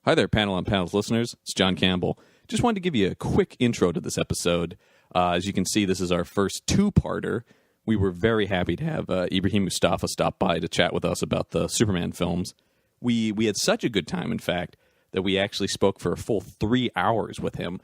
Hi there, Panel on Panels listeners. It's John Campbell. Just wanted to give you a quick intro to this episode. As you can see, this is our first two-parter. We were very happy to have Ibrahim Moustafa stop by to chat with us about the Superman films. We had such a good time, in fact, that we actually spoke for a full 3 hours with him.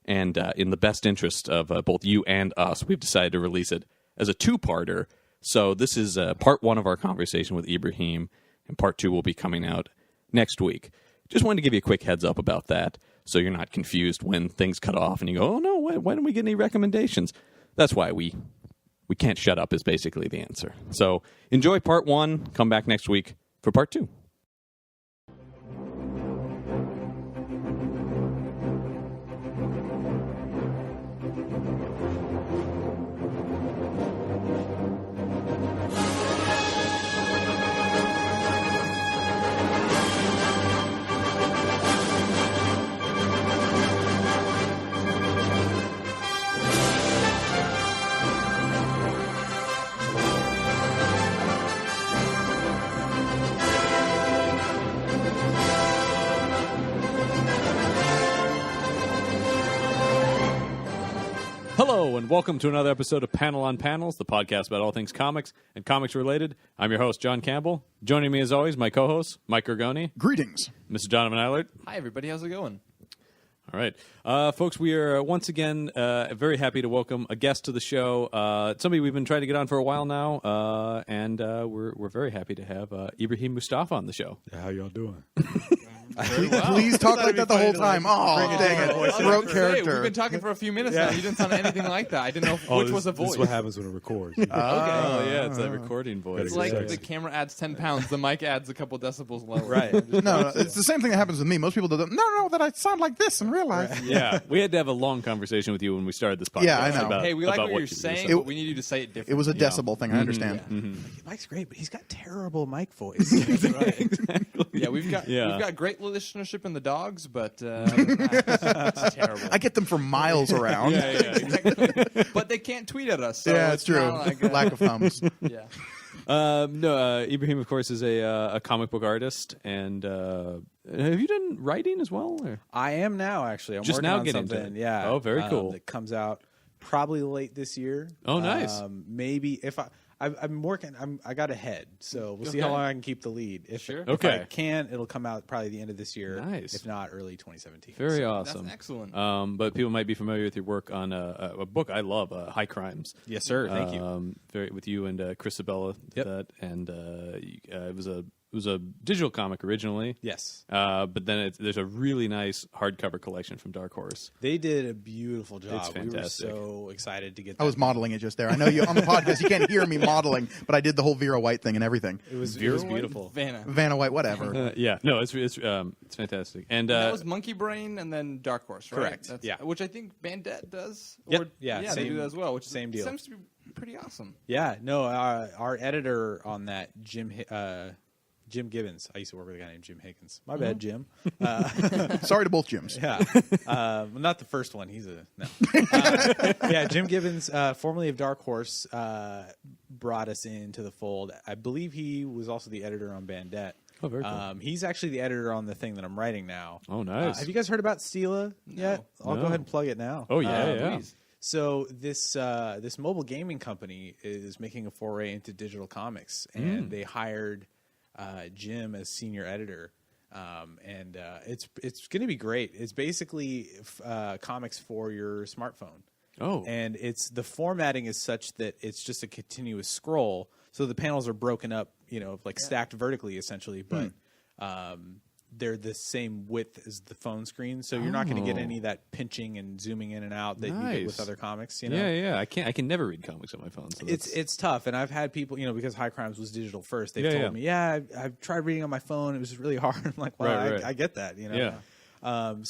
And in the best interest of both you and us, we've decided to release it as a two-parter. So this is part one of our conversation with Ibrahim, and part two will be coming out next week. Just wanted to give you a quick heads up about that, so you're not confused when things cut off and you go, oh no, why didn't we get any recommendations? That's why we can't shut up is basically the answer. So enjoy part one. Come back next week for part two. Hello, and welcome to another episode of Panel on Panels, the podcast about all things comics and comics related. I'm your host, John Campbell. Joining me, as always, my co-host, Mike Gorgoni. Greetings. Mr. Donovan Eilert. Hi, everybody. How's it going? All right. Folks, we are once again very happy to welcome a guest to the show, somebody we've been trying to get on for a while now, and we're very happy to have Ibrahim Moustafa on the show. How y'all doing? Please talk like that the whole time. Oh, dang it. Throat character. We've been talking for a few minutes now. You didn't sound anything like that. I didn't know which was a voice. This is what happens when it records. Oh, yeah, it's that recording voice. It's like the camera adds 10 pounds, the mic adds a couple decibels lower. Right. No, it's the same thing that happens with me. Most people don't know that I sound like this in real life. Yeah, we had to have a long conversation with you when we started this podcast. Yeah, I know. Hey, we like about what you're you saying, do. but we need you to say it differently. It was a decibel thing. I understand. Mike's great, but he's got terrible mic voice. Yeah, we've got great listenership in the dogs, but it's terrible. I get them for miles around. Yeah, Exactly. But they can't tweet at us. So Yeah, it's true. Like, Lack of thumbs. yeah. Ibrahim, of course, is a comic book artist, and have you done writing as well? Or? I am now, actually. I'm Just working now on getting into something. it. Yeah. Oh, very cool. That comes out probably late this year. Oh, nice. Maybe if I'm working. I got ahead, so we'll see how long I can keep the lead. If Okay. I can, it'll come out probably the end of this year. Nice. If not, early 2017. Very So- awesome. That's excellent. But people might be familiar with your work on a book I love, High Crimes. Yes, sir. Thank you. With you and Chris Sabella. Yep. That, and it was a digital comic originally. Yes. But then there's a really nice hardcover collection from Dark Horse. They did a beautiful job. It's fantastic. We were so excited to get that. I was modeling it just there. I know you on the podcast you can't hear me modeling, but I did the whole Vera White thing and everything. It was Vera beautiful. Vanna. White, whatever. Yeah, no, it's fantastic. And That was Monkey Brain and then Dark Horse, right? Correct. Yeah. Which I think Bandette does. Yep. Or- Yeah, they same- do that as well. Which same deal. Seems to be pretty awesome. Yeah, no, our editor on that, Jim Gibbons. I used to work with a guy named Jim Higgins. My bad, Jim. Sorry to both Jims. Yeah, well, not the first one. He's a no. Yeah, Jim Gibbons, formerly of Dark Horse, brought us into the fold. I believe he was also the editor on Bandette. Oh, very cool. He's actually the editor on the thing that I'm writing now. Oh, nice. Have you guys heard about Stila yet? I'll go ahead and plug it now. Oh, yeah. Please. So this mobile gaming company is making a foray into digital comics, and they hired Jim as senior editor, and it's going to be great. It's basically comics for your smartphone. Oh, And the formatting is such that it's just a continuous scroll. So the panels are broken up, stacked vertically essentially, but they're the same width as the phone screen. So you're not going to get any of that pinching and zooming in and out that you get with Nice. other comics. Yeah. I can never read comics on my phone. So It's tough, and I've had people, because High Crimes was digital first. They've Yeah, told me, I've tried reading on my phone. It was really hard. I'm like, well, Right. I get that, Yeah. I'm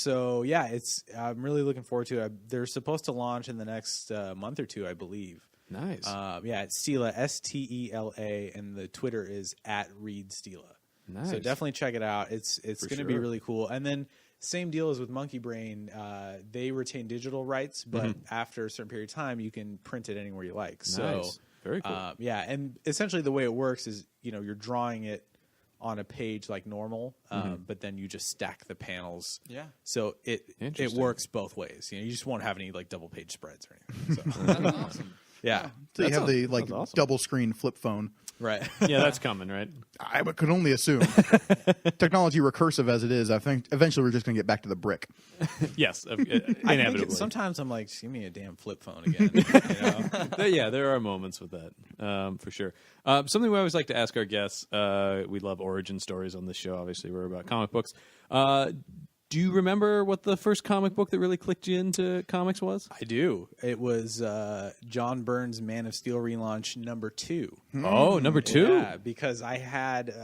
really looking forward to it. They're supposed to launch in the next month or two, I believe. Nice. It's Stila, Stela, and the Twitter is @ReadStela. Nice. So definitely check it out. It's going to be sure. really cool. And then same deal as with Monkey Brain. They retain digital rights, but after a certain period of time, you can print it anywhere you like. So Nice. Very cool. and essentially the way it works is, you're drawing it on a page like normal, but then you just stack the panels. Yeah. So it works both ways. You just won't have any like double page spreads or anything. So. That's awesome. Yeah. So you have the like awesome. double screen flip phone. Right. Yeah, that's coming, right? I could only assume. Technology recursive as it is, I think eventually we're just going to get back to the brick. Yes, I inevitably. think sometimes I'm like, just give me a damn flip phone again. You know? Yeah, there are moments with that, for sure. Something we always like to ask our guests, we love origin stories on this show. Obviously, we're about comic books. Do you remember what the first comic book that really clicked you into comics was? I do. It was John Byrne's Man of Steel relaunch #2. Oh, #2? Yeah, because I had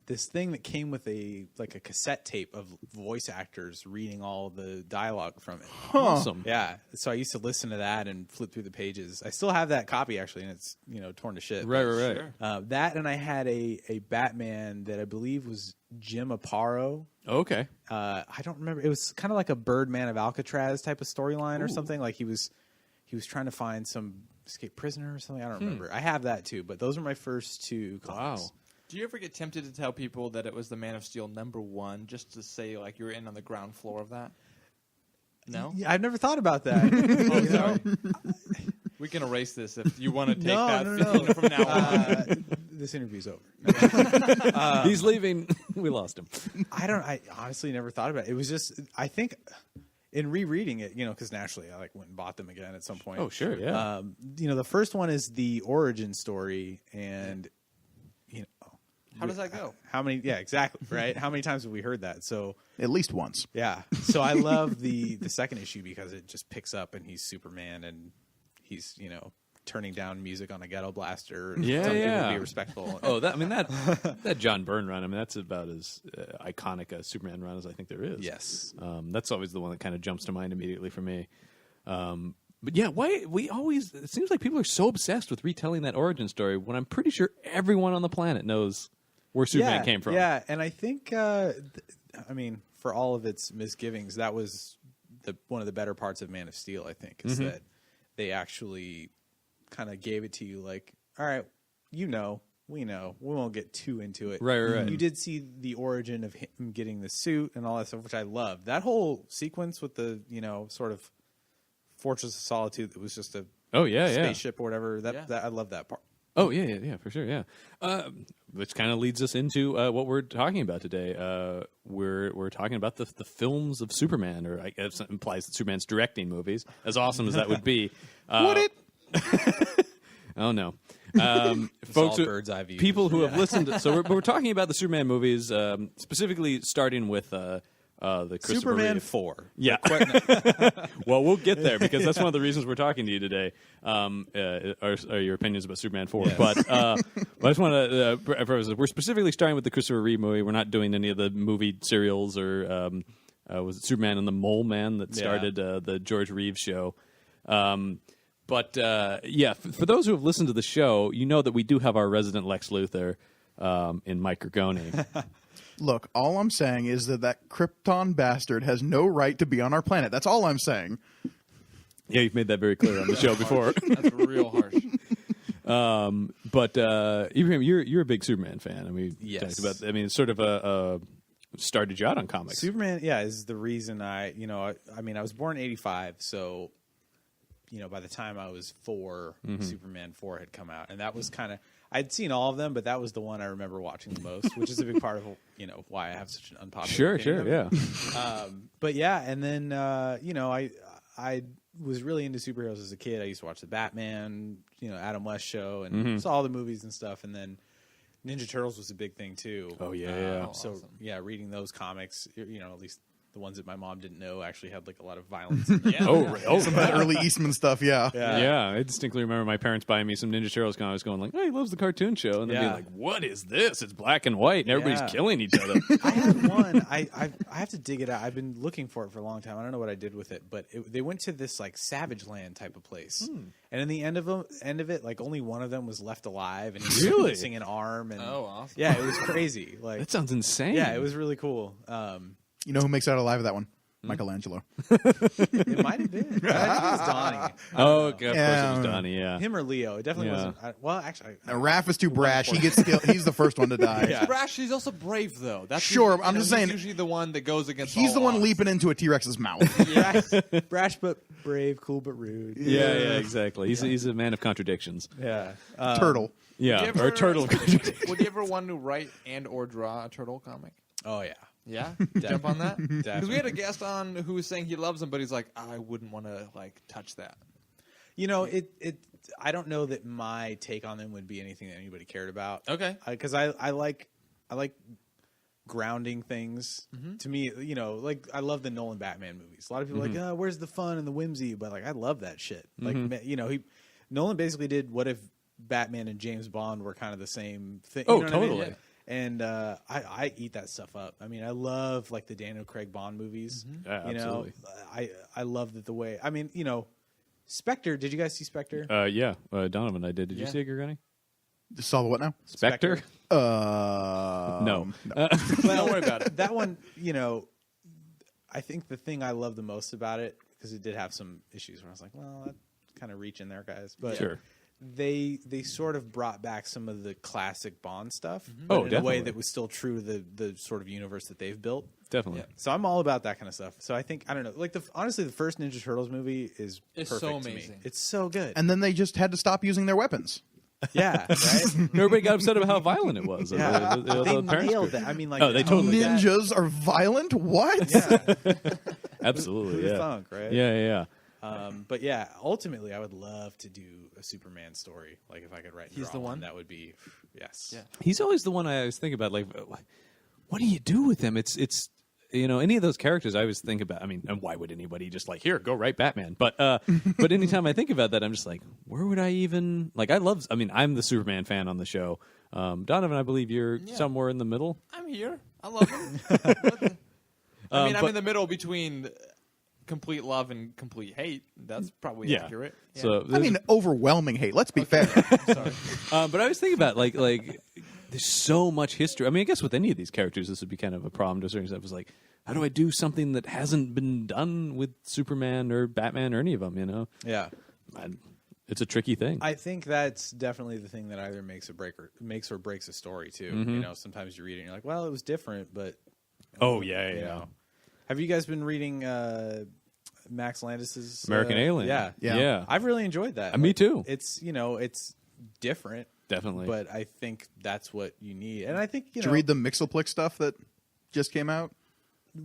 this thing that came with a cassette tape of voice actors reading all the dialogue from it. Awesome. Yeah, so I used to listen to that and flip through the pages. I still have that copy actually, and it's torn to shit. Right. Sure. That, and I had a Batman that I believe was Jim Aparo. Okay. I don't remember. It was kind of like a Birdman of Alcatraz type of storyline or something. Like he was trying to find some escaped prisoner or something. I don't remember. I have that too, but those are my first two comics. Wow. Do you ever get tempted to tell people that it was the Man of Steel #1 just to say like you were in on the ground floor of that? No? Yeah, I've never thought about that. Oh, sorry. We can erase this if you want to take that No. from now on. This interview's over. He's leaving. We lost him. I honestly never thought about it. It was just, I think in rereading it, because naturally I went and bought them again at some point. Oh, sure, yeah. The first one is the origin story, and How does that go? how many? Yeah, exactly. Right. How many times have we heard that? So At least once. yeah. So I love the second issue because it just picks up and he's Superman and he's turning down music on a ghetto blaster. And Yeah, telling people yeah. to be respectful. Oh, that John Byrne run. I mean, that's about as iconic a Superman run as I think there is. Yes. That's always the one that kind of jumps to mind immediately for me. But yeah, why it seems like people are so obsessed with retelling that origin story when I'm pretty sure everyone on the planet knows where Superman came from. Yeah, and I think, for all of its misgivings, that was one of the better parts of Man of Steel, I think, is that they actually kind of gave it to you like, all right, we know, we won't get too into it. Right. You did see the origin of him getting the suit and all that stuff, which I love. That whole sequence with the, sort of Fortress of Solitude that was just a spaceship or whatever, that I love that part. Oh, yeah, for sure, yeah. Which kind of leads us into what we're talking about today. We're talking about the films of Superman, or I guess it implies that Superman's directing movies, as awesome as that would be. Would it? Oh, no. Folks, Folks, bird's eye view. people who have listened to... So we're talking about the Superman movies, specifically starting with... the Superman Reeve. 4. Yeah. Well, we'll get there because that's one of the reasons we're talking to you today. Are your opinions about Superman 4? Yes. But I just want to. We're specifically starting with the Christopher Reeve movie. We're not doing any of the movie serials or was it Superman and the Mole Man that started the George Reeves show. But for those who have listened to the show, you know that we do have our resident Lex Luthor in Mike Gargoni. Look, all I'm saying is that Krypton bastard has no right to be on our planet. That's all I'm saying. Yeah, you've made that very clear on the show before. That's real harsh. But Ibrahim, you're a big Superman fan. I mean, Yes. talked about. I mean, it's sort of started you out on comics. Superman, is the reason I was born in 85, so by the time I was 4, Superman 4 had come out, and that was kind of, I'd seen all of them, but that was the one I remember watching the most, which is a big part of why I have such an unpopular opinion. Yeah. But yeah, and then I was really into superheroes as a kid. I used to watch the Batman, Adam West show, and saw all the movies and stuff, and then Ninja Turtles was a big thing too. Oh yeah. So awesome. reading those comics, at least the ones that my mom didn't know actually had like a lot of violence. Some of that early Eastman stuff, yeah. I distinctly remember my parents buying me some Ninja Turtles comics, going like, "Oh, he loves the cartoon show," and then being like, "What is this? It's black and white, and everybody's killing each other." I had one. I have to dig it out. I've been looking for it for a long time. I don't know what I did with it, but they went to this like Savage Land type of place, and in the end of it, like only one of them was left alive, and he was missing an arm. And awesome! Yeah, it was crazy. Like That sounds insane. Yeah, it was really cool. You know who makes it out alive of that one? Michelangelo. It might have been. I think it was Donnie. Oh, of course it Yeah. was Donnie. Yeah. Him or Leo. It definitely Yeah. wasn't. Well, actually, Now, Raph is too brash. He gets killed. He's the first one to die. Yeah. Brash, he's also brave though. That's Sure, usually, I'm just saying- he's usually the one that goes against. He's all the one odds. leaping into a T-Rex's mouth. brash but brave, cool but rude. Yeah, exactly. He's a man of contradictions. Yeah. Turtle. Yeah, Would you or ever- turtle. Would you ever want to write and or draw a turtle comic? Oh yeah. Yeah, jump on that. Because we Definitely. had a guest on who was saying he loves them, but he's like, I wouldn't want to like touch that. You know, I don't know that my take on them would be anything that anybody cared about. Okay. Because I like grounding things. Mm-hmm. To me, you know, like I love the Nolan Batman movies. A lot of people are like, oh, where's the fun and the whimsy? But like, I love that shit. Like, you know, Nolan basically did what if Batman and James Bond were kind of the same thing. Oh, you know what I mean? totally. Yeah. And I eat that stuff up. I mean, I love like the Daniel Craig Bond movies. Yeah, You know, absolutely. I love that the way. I mean, you know, Spectre. Did you guys see Spectre? Yeah, Donovan, I did. Did you Yeah. see it, Gurgani? Saw the what now? Spectre? No. Don't worry about it. That one, you know, I think the thing I love the most about it, because it did have some issues where I was like, well, that kind of reaching there, guys. But Sure. they sort of brought back some of the classic Bond stuff, Oh, but in a way definitely. that was still true to the sort of universe that they've built. Definitely. Yeah. So I'm all about that kind of stuff. So I think, I don't know, like honestly, the first Ninja Turtles movie is It's perfect so to me. amazing. It's so good. And then they just had to stop using their weapons. Yeah, right. Everybody got upset about how violent it was. Yeah. The They parents nailed group. that. I mean, like, Oh, they totally did. Ninjas are violent? What? Yeah, Absolutely, who'd yeah. thunk, right? Yeah. But yeah, ultimately, I would love to do a Superman story. Like if I could write, and He's draw the one? that would be yes. Yeah. He's always the one I always think about. Like, what do you do with him? It's you know, any of those characters I always think about. I mean, and why would anybody just like, here, go write Batman? But but anytime I think about that, I'm just like, where would I even like? I mean, I'm the Superman fan on the show. Donovan, I believe you're somewhere in the middle. I'm here. I love him. I mean, I'm but- in the middle between complete love and complete hate. That's probably Yeah. accurate. Yeah. So I mean, overwhelming hate. Let's be fair. Sorry. but I was thinking about like there's so much history. I mean, I guess with any of these characters, this would be kind of a problem to a certain extent. It was like, how do I do something that hasn't been done with Superman or Batman or any of them? You know, Yeah. it's a tricky thing. I think that's definitely the thing that either makes or breaks a story too. You know, sometimes you read it and you're like, well, it was different, but oh yeah, you know. Have you guys been reading Max Landis's American Alien. Yeah. Yeah. I've really enjoyed that. Me too. It's, you know, it's different, Definitely. but I think that's what you need. And I think, you Did know, you read the Mixelplick stuff that just came out?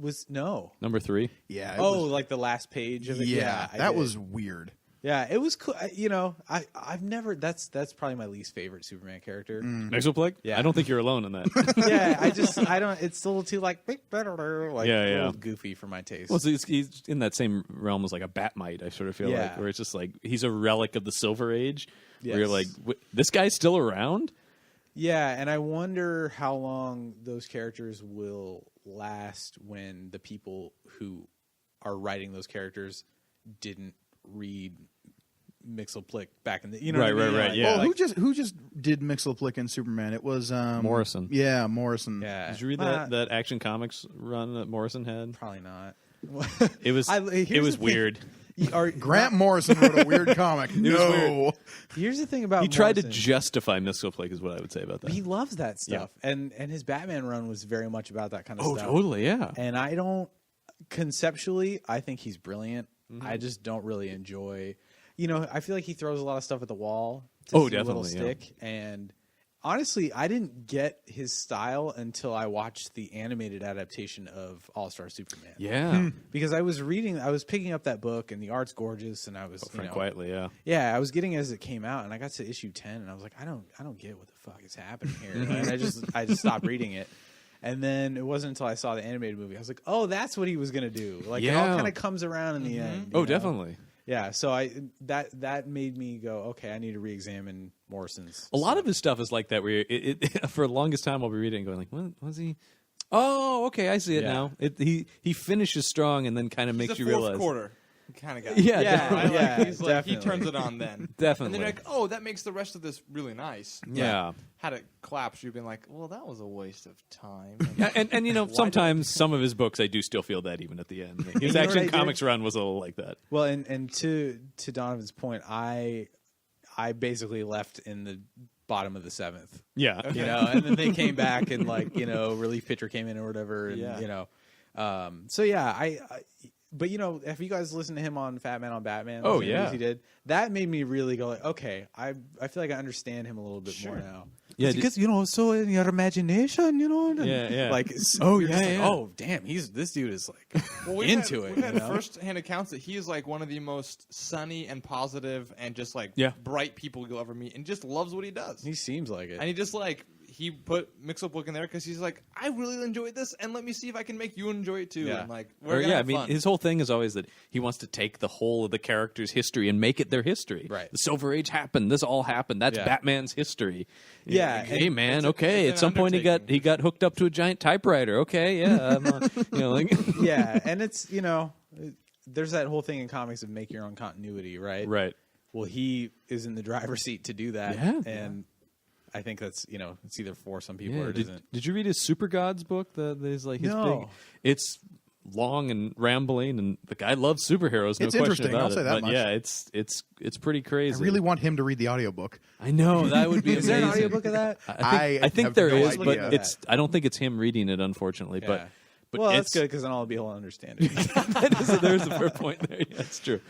was no. Number 3. Yeah. it Oh, was- like the last page of it. yeah. I That did. was weird. Yeah, it was cool. You know, I've never. That's probably my least favorite Superman character. Mexoplex? Yeah. I don't think you're alone in that. Yeah, I don't. It's a little too like like Yeah, a yeah. little goofy for my taste. Well, so he's in that same realm as like a Batmite, I sort of feel Yeah. like, where it's just like he's a relic of the Silver Age. Where you're Yes. like, this guy's still around? Yeah, and I wonder how long those characters will last when the people who are writing those characters didn't read Mixelplick back in the Right, what I mean? right, Like, yeah. Well, who just did Mixelplick in Superman? It was Morrison. Yeah, Morrison. yeah. Did you read that Action Comics run that Morrison had? Probably not. It was here's it was the thing. weird. Grant Morrison wrote a weird comic. No. Here's the thing about He tried to Morrison. justify Mixoplex is what I would say about that. He loves that stuff, and his Batman run was very much about that kind of Oh, stuff. totally, yeah. And I don't conceptually, I think he's brilliant. Mm-hmm. I just don't really enjoy. You know, I feel like he throws a lot of stuff at the wall. Oh, see a little definitely, yeah. stick. And honestly, I didn't get his style until I watched the animated adaptation of All Star Superman. Yeah. Because I was picking up that book, and the art's gorgeous, and I was, Frank Quietly, yeah. yeah, I was getting it as it came out, and I got to issue 10, and I was like, I don't get what the fuck is happening here, and I just stopped reading it. And then it wasn't until I saw the animated movie I was like, oh, that's what he was gonna do. Like it all Yeah. kind of comes around in the end. Oh, you know? definitely. Yeah, so that made me go, okay, I need to re-examine Morrison's. A lot of his stuff is like that. Where for the longest time, I'll be reading and going like, "What was he?" Oh, okay, I see it Yeah. now. He finishes strong and then kind of He's makes a you fourth realize. quarter kind of guy. Yeah, Yeah, Right? yeah, Like, he's like, he definitely. turns it on then. Definitely. And then you're like, oh, that makes the rest of this really nice. But Yeah. had it collapsed, you'd been like, well, that was a waste of time. Yeah, and you know, Why did sometimes some of his books I do still feel that even at the end. His know Action what I Comics run was a little like that. Well, and to Donovan's point, I basically left in the bottom of the 7th. Yeah. You know, and then they came back and like, you know, relief pitcher came in or whatever, and Yeah. you know, so yeah, I but you know, if you guys listened to him on Fat Man on Batman, Oh, those interviews yeah. he did, that made me really go like, okay, I feel like I understand him a little bit more now. Yeah, Because you know, so in your imagination, you know, and Yeah. like, Oh, you're just yeah, like, yeah. oh damn, this dude is like Well, into it. We've had you know? first-hand accounts that he is like one of the most sunny and positive and just like Yeah. bright people you'll ever meet, and just loves what he does. He seems like it. And he just like he put Mix-Up Book in there because he's like, I really enjoyed this, and let me see if I can make you enjoy it too. Yeah. And like, we're gonna I have mean, fun. his whole thing is always that he wants to take the whole of the character's history and make it their history. Right. The Silver Age happened. This all happened. That's Yeah. Batman's history. Yeah, Like, hey and man, it's okay. an At some point he undertaking. got hooked up to a giant typewriter. Okay, yeah. You know, like Yeah, and it's, you know, there's that whole thing in comics of make your own continuity, right? right. Well, he is in the driver's seat to do that. Yeah. And I think that's, you know, it's either for some people Yeah. or it isn't. Did you read his Super Gods book? His like his No. big. It's long and rambling, and the guy loves superheroes. No It's question interesting, about I'll it. say that But much. yeah, it's pretty I crazy. really want him to read the audiobook. I know that would be Is there an amazing. audiobook of that? I think have there no is, but idea. I don't think it's him reading it, unfortunately. Yeah. But Well, it's that's good because then I'll be able to understand it. there's a fair point there. Yeah, that's true.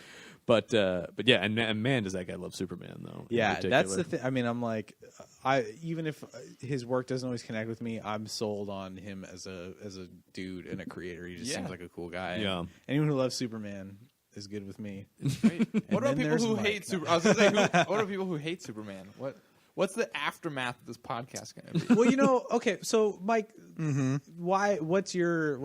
But yeah, and man, does that guy love Superman though? in Yeah, that's particular. the thing. I mean, I'm like, even if his work doesn't always connect with me, I'm sold on him as a dude and a creator. He just Yeah. seems like a cool guy. Yeah. And anyone who loves Superman is good with me. Great. What then about people there's who Mike. hate Super? I was gonna say, what about people who hate Superman? What's the aftermath of this podcast going to be? Well, you know, okay, so Mike, why? What's your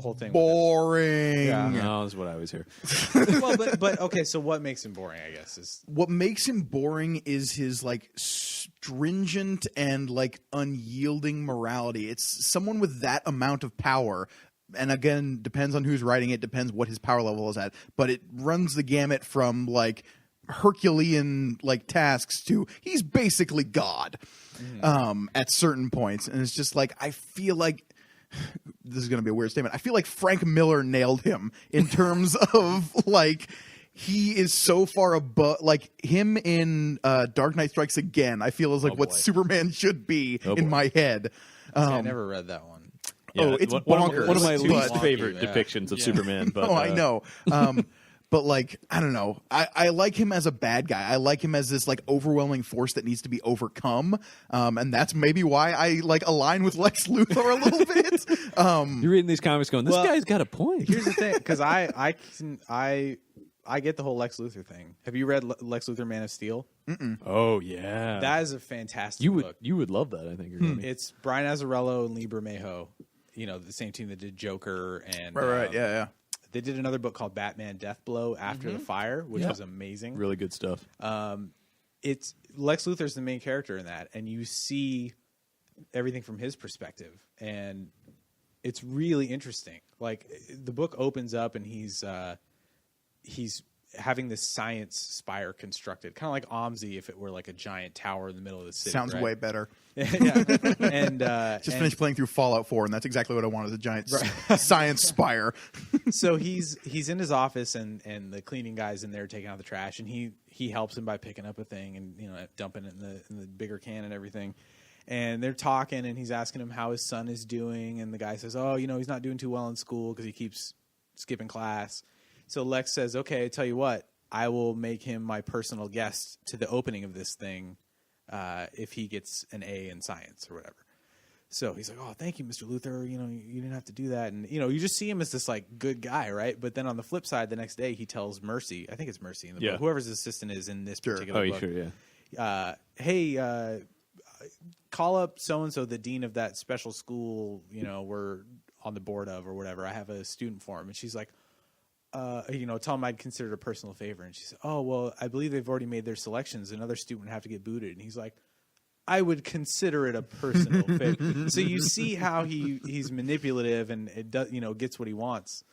whole thing? with Boring. Yeah. No, that's what I always hear. it? Well, but okay, so what makes him boring? I guess is What makes him boring is his like stringent and like unyielding morality. It's someone with that amount of power. And again, depends on who's writing it, depends what his power level is at. But it runs the gamut from like Herculean like tasks to he's basically God at certain points. And it's just like I feel like this is going to be a weird statement. I feel like Frank Miller nailed him in terms of like he is so far above like him in Dark Knight Strikes Again. I feel is like what boy. Superman should be Oh, in boy. my head. I never read that one. Oh, it's one bonkers, of my but- least favorite Yeah. depictions of Superman. But Oh, I know. But like, I don't know. I like him as a bad guy. I like him as this like overwhelming force that needs to be overcome. And that's maybe why I like align with Lex Luthor a little bit. You're reading these comics, going, "This Well, guy's got a point." Here's the thing, because I get the whole Lex Luthor thing. Have you read Lex Luthor Man of Steel? Oh yeah, That is a fantastic you would book. you would love that. I think. You're gonna be. It's Brian Azzarello and Lee Bermejo. You know, the same team that did Joker and Yeah. They did another book called Batman Death Blow After the Fire, which was amazing. Really good stuff. It's Lex Luthor's the main character in that, and you see everything from his perspective, and it's really interesting. Like the book opens up, and he's having this science spire constructed, kind of like OMSI if it were like a giant tower in the middle of the city. Sounds right? way better. Yeah, and Just finished playing through Fallout 4, and that's exactly what I want, is a giant science spire. so he's in his office, and the cleaning guy's in there taking out the trash, and he helps him by picking up a thing and dumping it in the bigger can and everything. And they're talking, and he's asking him how his son is doing, and the guy says, "Oh, he's not doing too well in school because he keeps skipping class." So Lex says, "Okay, I tell you what, I will make him my personal guest to the opening of this thing if he gets an A in science or whatever." So he's like, "Oh, thank you, Mr. Luthor. You didn't have to do that." And you just see him as this like good guy, right? But then on the flip side, the next day he tells Mercy, I think it's Mercy in the book, whoever's assistant is in this particular book. Oh, sure, yeah. Hey, call up so and so, the dean of that special school. We're on the board of or whatever. I have a student for him, and she's like, tell him I'd consider it a personal favor. And she said, "Oh, well, I believe they've already made their selections. Another student would have to get booted." And he's like, "I would consider it a personal favor." So you see how he's manipulative and it does, gets what he wants.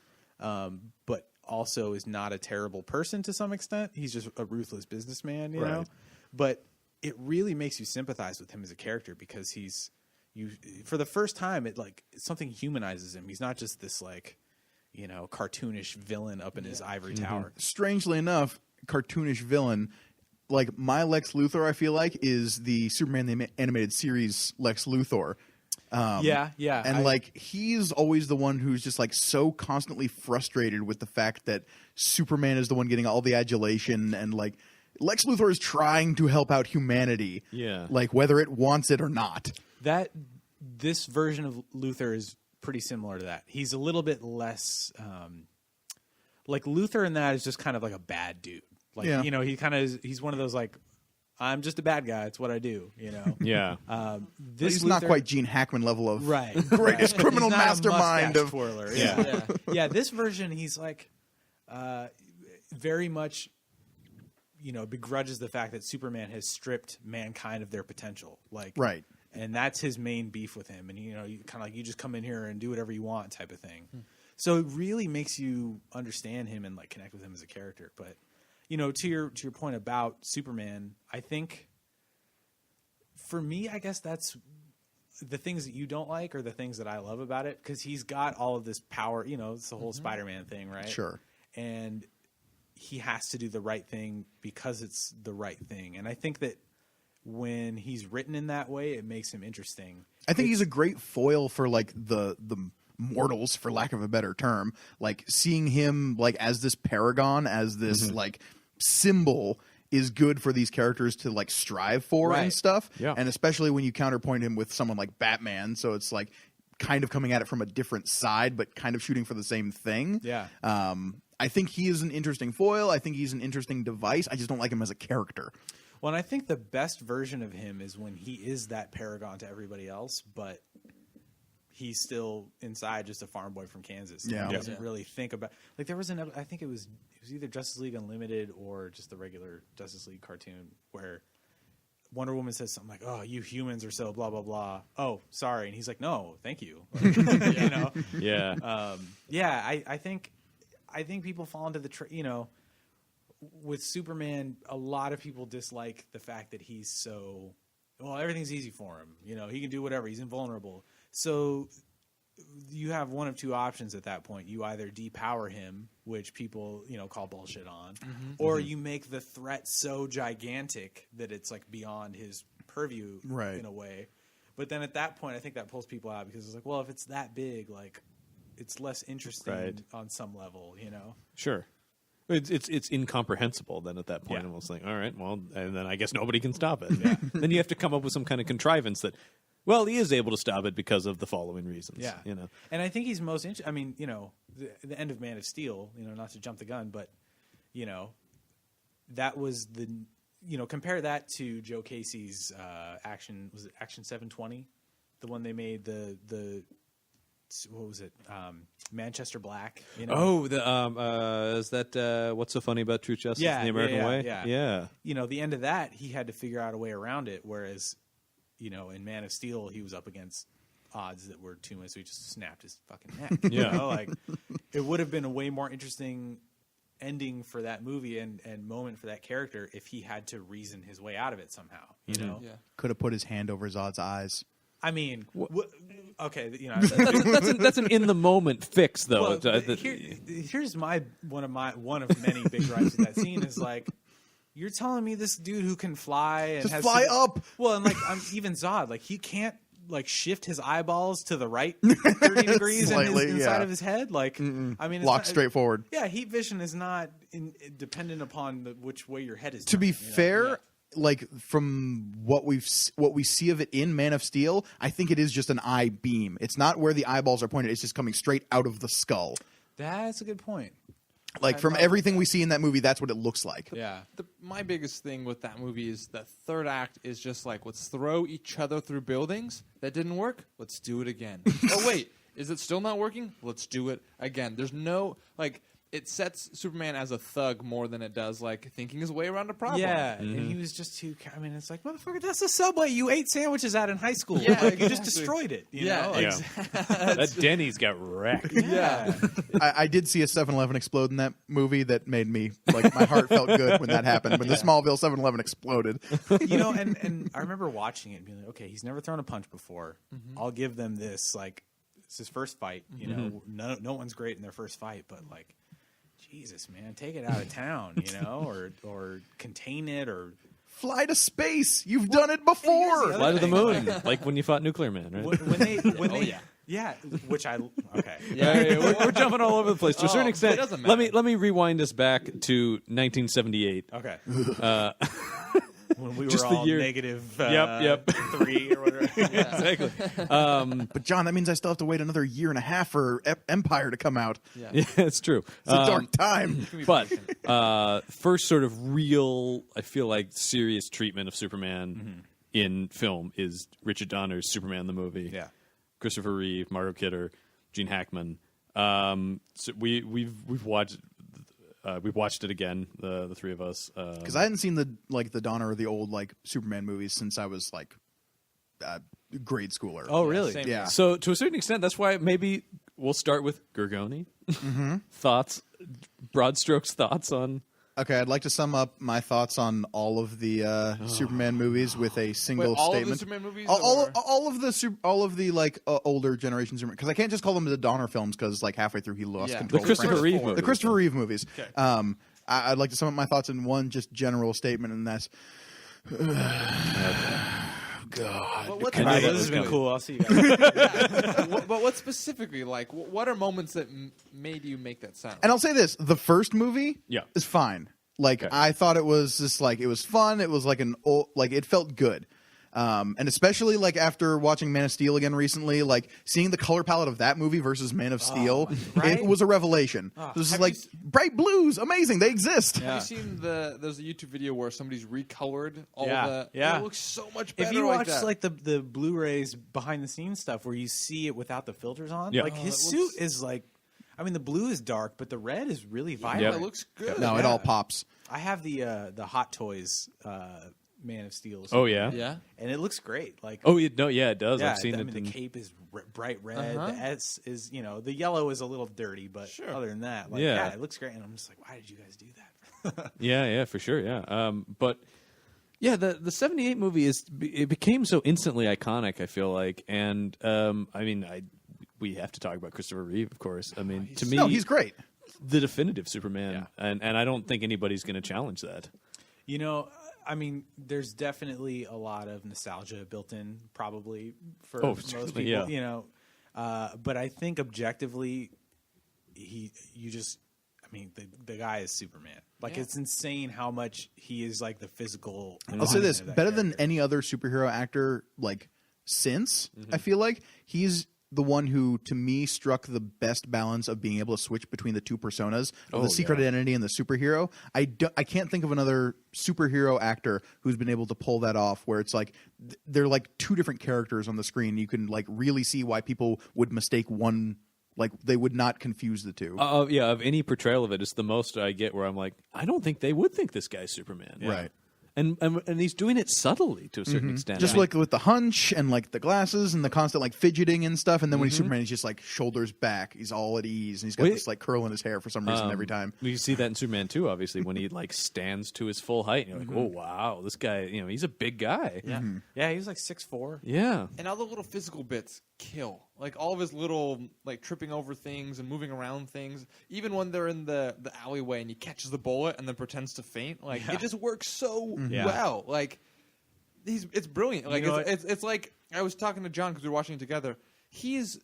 But also is not a terrible person to some extent. He's just a ruthless businessman, you Right. know. But it really makes you sympathize with him as a character because for the first time, something humanizes him. He's not just this like, you know, cartoonish villain up in his ivory tower. Strangely enough, cartoonish villain. Like my Lex Luthor, I feel like is the Superman the animated series Lex Luthor. Yeah. And he's always the one who's just like so constantly frustrated with the fact that Superman is the one getting all the adulation, and like Lex Luthor is trying to help out humanity. Yeah. Like whether it wants it or not. This version of Luthor is pretty similar to that. He's a little bit less like Luthor in that is just kind of like a bad dude. Like, Yeah. you know, he's one of those like, I'm just a bad guy. It's what I do, you know? Yeah. He's not quite Gene Hackman level of right. greatest criminal He's not a mastermind mustache of twirler. Yeah. Yeah. This version, he's like very much, you know, begrudges the fact that Superman has stripped mankind of their potential. Like, right. And that's his main beef with him. And, you know, you kind of like, you just come in here and do whatever you want type of thing. So it really makes you understand him and like connect with him as a character. But, you know, to your point about Superman, I think for me, I guess that's the things that you don't like are the things that I love about it. Cause he's got all of this power, you know, it's the whole Spider-Man thing, right? Sure. And he has to do the right thing because it's the right thing. And I think that when he's written in that way, it makes him interesting. I think he's a great foil for like the mortals, for lack of a better term. Like seeing him like as this paragon, as this like symbol is good for these characters to like strive for and stuff. Yeah. And especially when you counterpoint him with someone like Batman, so it's like kind of coming at it from a different side, but kind of shooting for the same thing. Yeah. I think he is an interesting foil. I think he's an interesting device. I just don't like him as a character. Well, and I think the best version of him is when he is that paragon to everybody else, but he's still inside just a farm boy from Kansas. Yeah. He doesn't really think about like there was I think it was either Justice League Unlimited or just the regular Justice League cartoon where Wonder Woman says something like, "Oh, you humans are so blah blah blah." Oh, sorry, and he's like, "No, thank you." Like, you know. Yeah. I think people fall into the you know. With Superman, a lot of people dislike the fact that he's so, well, everything's easy for him. You know, he can do whatever. He's invulnerable. So you have one of two options at that point. You either depower him, which people, you know, call bullshit on, or you make the threat so gigantic that it's like beyond his purview in a way. But then at that point, I think that pulls people out because it's like, well, if it's that big, like it's less interesting on some level, you know? Sure. It's incomprehensible then at that point. Almost like, all right, well, and then I guess nobody can stop it. Then you have to come up with some kind of contrivance that, well, he is able to stop it because of the following reasons. Yeah, you know. And I think he's most I mean, you know, the end of Man of Steel. You know, not to jump the gun, but you know, that was the compare that to Joe Casey's Action 720, the one they made the what was it? Manchester Black. You know? Oh, the is that What's So Funny About True Justice in the American Way? Yeah. You know, the end of that, he had to figure out a way around it. Whereas, you know, in Man of Steel, he was up against odds that were too much, so he just snapped his fucking neck. You know? Like, it would have been a way more interesting ending for that movie and moment for that character if he had to reason his way out of it somehow. You know, Could have put his hand over Zod's eyes. I mean, okay, you know, that's an in the moment fix though. Well, here's one of many big gripes with that scene is like, you're telling me this dude who can fly and just has fly up. Well, and like even Zod, like he can't like shift his eyeballs to the right 30 degrees Slightly, inside of his head. Like, I mean, it's locked not, straight forward. Yeah, heat vision is not dependent upon which way your head is. To be turned, fair. Yeah. Like from what we see of it in Man of Steel, I think it is just an eye beam. It's not where the eyeballs are pointed. It's just coming straight out of the skull. That's a good point. Like from everything we see in that movie, that's what it looks like. Yeah. My biggest thing with that movie is the third act is just like, let's throw each other through buildings. That didn't work. Let's do it again. Oh, wait. Is it still not working? Let's do it again. There's no, like, it sets Superman as a thug more than it does like thinking his way around a problem. Yeah, and he was just too. I mean, it's like, motherfucker, that's the Subway you ate sandwiches at in high school. Yeah, Like, you just exactly. destroyed it. You know? Yeah. exactly. That Denny's got wrecked. Yeah. I did see a 7-Eleven explode in that movie. That made me like my heart felt good when that happened. When the Smallville 7-Eleven exploded. You know, and I remember watching it and being like, okay, he's never thrown a punch before. I'll give them this. Like, it's his first fight. You know, no one's great in their first fight, but like, Jesus, man, take it out of town, you know, or contain it, or Fly to space. You've done it before. Fly to the moon, like when you fought Nuclear Man, right? when they yeah. yeah, which I okay. Yeah, we're jumping all over the place to a certain Oh, extent. it doesn't Let matter. me rewind us back to 1978. Okay. When we Just were the all year- negative Yep. 3 or whatever. Exactly. But John, that means I still have to wait another year and a half for Empire to come out. Yeah. Yeah, it's true. It's a dark time. But first sort of real, I feel like, serious treatment of Superman in film is Richard Donner's Superman the movie. Yeah. Christopher Reeve, Margot Kidder, Gene Hackman. So we've watched it again, the three of us. Because I hadn't seen the Donner or the old like Superman movies since I was like grade schooler. Oh, really? Same Yeah. So to a certain extent, that's why maybe we'll start with Gorgoni. Thoughts, broad strokes thoughts on. Okay, I'd like to sum up my thoughts on all of the Superman movies with a single Wait, all of the statement. Superman movies? all of the like older generation Superman, because I can't just call them the Donner films because like halfway through he lost Yeah. control. The Christopher frankly. Reeve The movies. The Christopher Reeve movies. Okay. I'd like to sum up my thoughts in one just general statement, and that's God. But what's I knew All right, that this was has been coming. cool. I'll see you guys. but what specifically, like, what are moments that made you make that sound? And I'll say this: the first movie Yeah. is fine. Like Okay. I thought it was just like it was fun. It was like it felt good. And especially like after watching Man of Steel again recently, like seeing the color palette of that movie versus Man of Steel, right? it was a revelation. This is Have like you bright blues, amazing. They exist. Yeah. Have you seen there's a YouTube video where somebody's recolored all Yeah, the... yeah. It looks so much better If you like watch that. like the Blu-rays behind the scenes stuff where you see it without the filters on, Yeah. like Oh, his it suit looks- is like, I mean the blue is dark, but the red is really yeah, vibrant. it looks good. No, it all pops. I have the Hot Toys Man of Steel. Oh yeah. Yeah. and it looks great. Like Oh it does. yeah, I've seen I it. mean, in- the cape is bright red. Uh-huh. The S is, the yellow is a little dirty, but Sure. other than that, like, Yeah. yeah, it looks great. And I'm just like, why did you guys do that? Yeah, for sure. Yeah, but yeah, the '78 movie it became so instantly iconic. I feel like, and I mean, we have to talk about Christopher Reeve, of course. I mean, to me, No, he's great. the definitive Superman, and I don't think anybody's going to challenge that. I mean, there's definitely a lot of nostalgia built in, probably for Oh, most certainly, people. yeah. But I think objectively, the guy is Superman. Like, Yeah. it's insane how much he is like the physical. I'll say this: embodiment of that better than character. any other superhero actor, like since I feel like he's the one who, to me, struck the best balance of being able to switch between the two personas of the secret identity and the superhero. I can't think of another superhero actor who's been able to pull that off, where it's like they're like two different characters on the screen. You can like really see why people would mistake one. Like they would not confuse the two. Yeah, of any portrayal of it, it's the most I get where I'm like, I don't think they would think this guy's Superman, Right. And he's doing it subtly to a certain extent. Just I mean, like with the hunch and like the glasses and the constant like fidgeting and stuff, and then when he's Superman, he's just like shoulders back, he's all at ease, and he's got Wait. this like curl in his hair for some reason every time. you see that in Superman 2, obviously, when he like stands to his full height, and you're like, oh wow, this guy, he's a big guy. Yeah. Yeah, he was like 6'4". Yeah. And all the little physical bits kill. Like all of his little like tripping over things and moving around things. Even when they're in the alleyway and he catches the bullet and then pretends to faint. Like it just works so Yeah. well. Like it's brilliant. Like know it's like I was talking to John because we were watching it together. His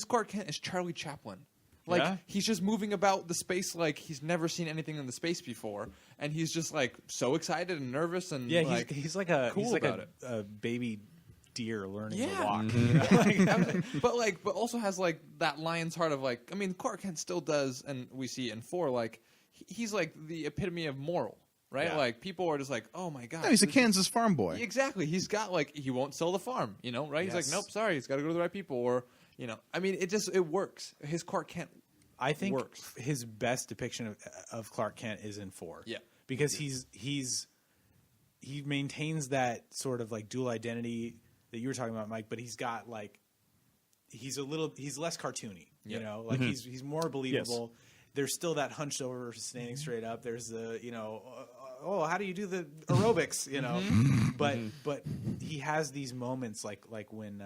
Clark Kent is Charlie Chaplin. Like Yeah. he's just moving about the space like he's never seen anything in the space before, and he's just like so excited and nervous and Yeah, like he's like a cool he's like about it. a baby deer learning to Yeah. walk. but also has like that lion's heart of like, I mean, Clark Kent still does, and we see it in 4, like he's like the epitome of moral, right? Yeah. Like people are just like, oh my god, No, he's a this- Kansas farm boy. Exactly, he's got like he won't sell the farm, right? He's like, Yes. nope, sorry, he's got to go to the right people, or I mean, it works. His Clark Kent I think works. his best depiction of Clark Kent is in 4. Yeah. Because he maintains that sort of like dual identity that you were talking about, Mike, but he's got like he's less cartoony, you know, like he's more believable. Yes. There's still that hunched over standing straight up. There's the, you know, oh, how do you do the aerobics, you know? But he has these moments like when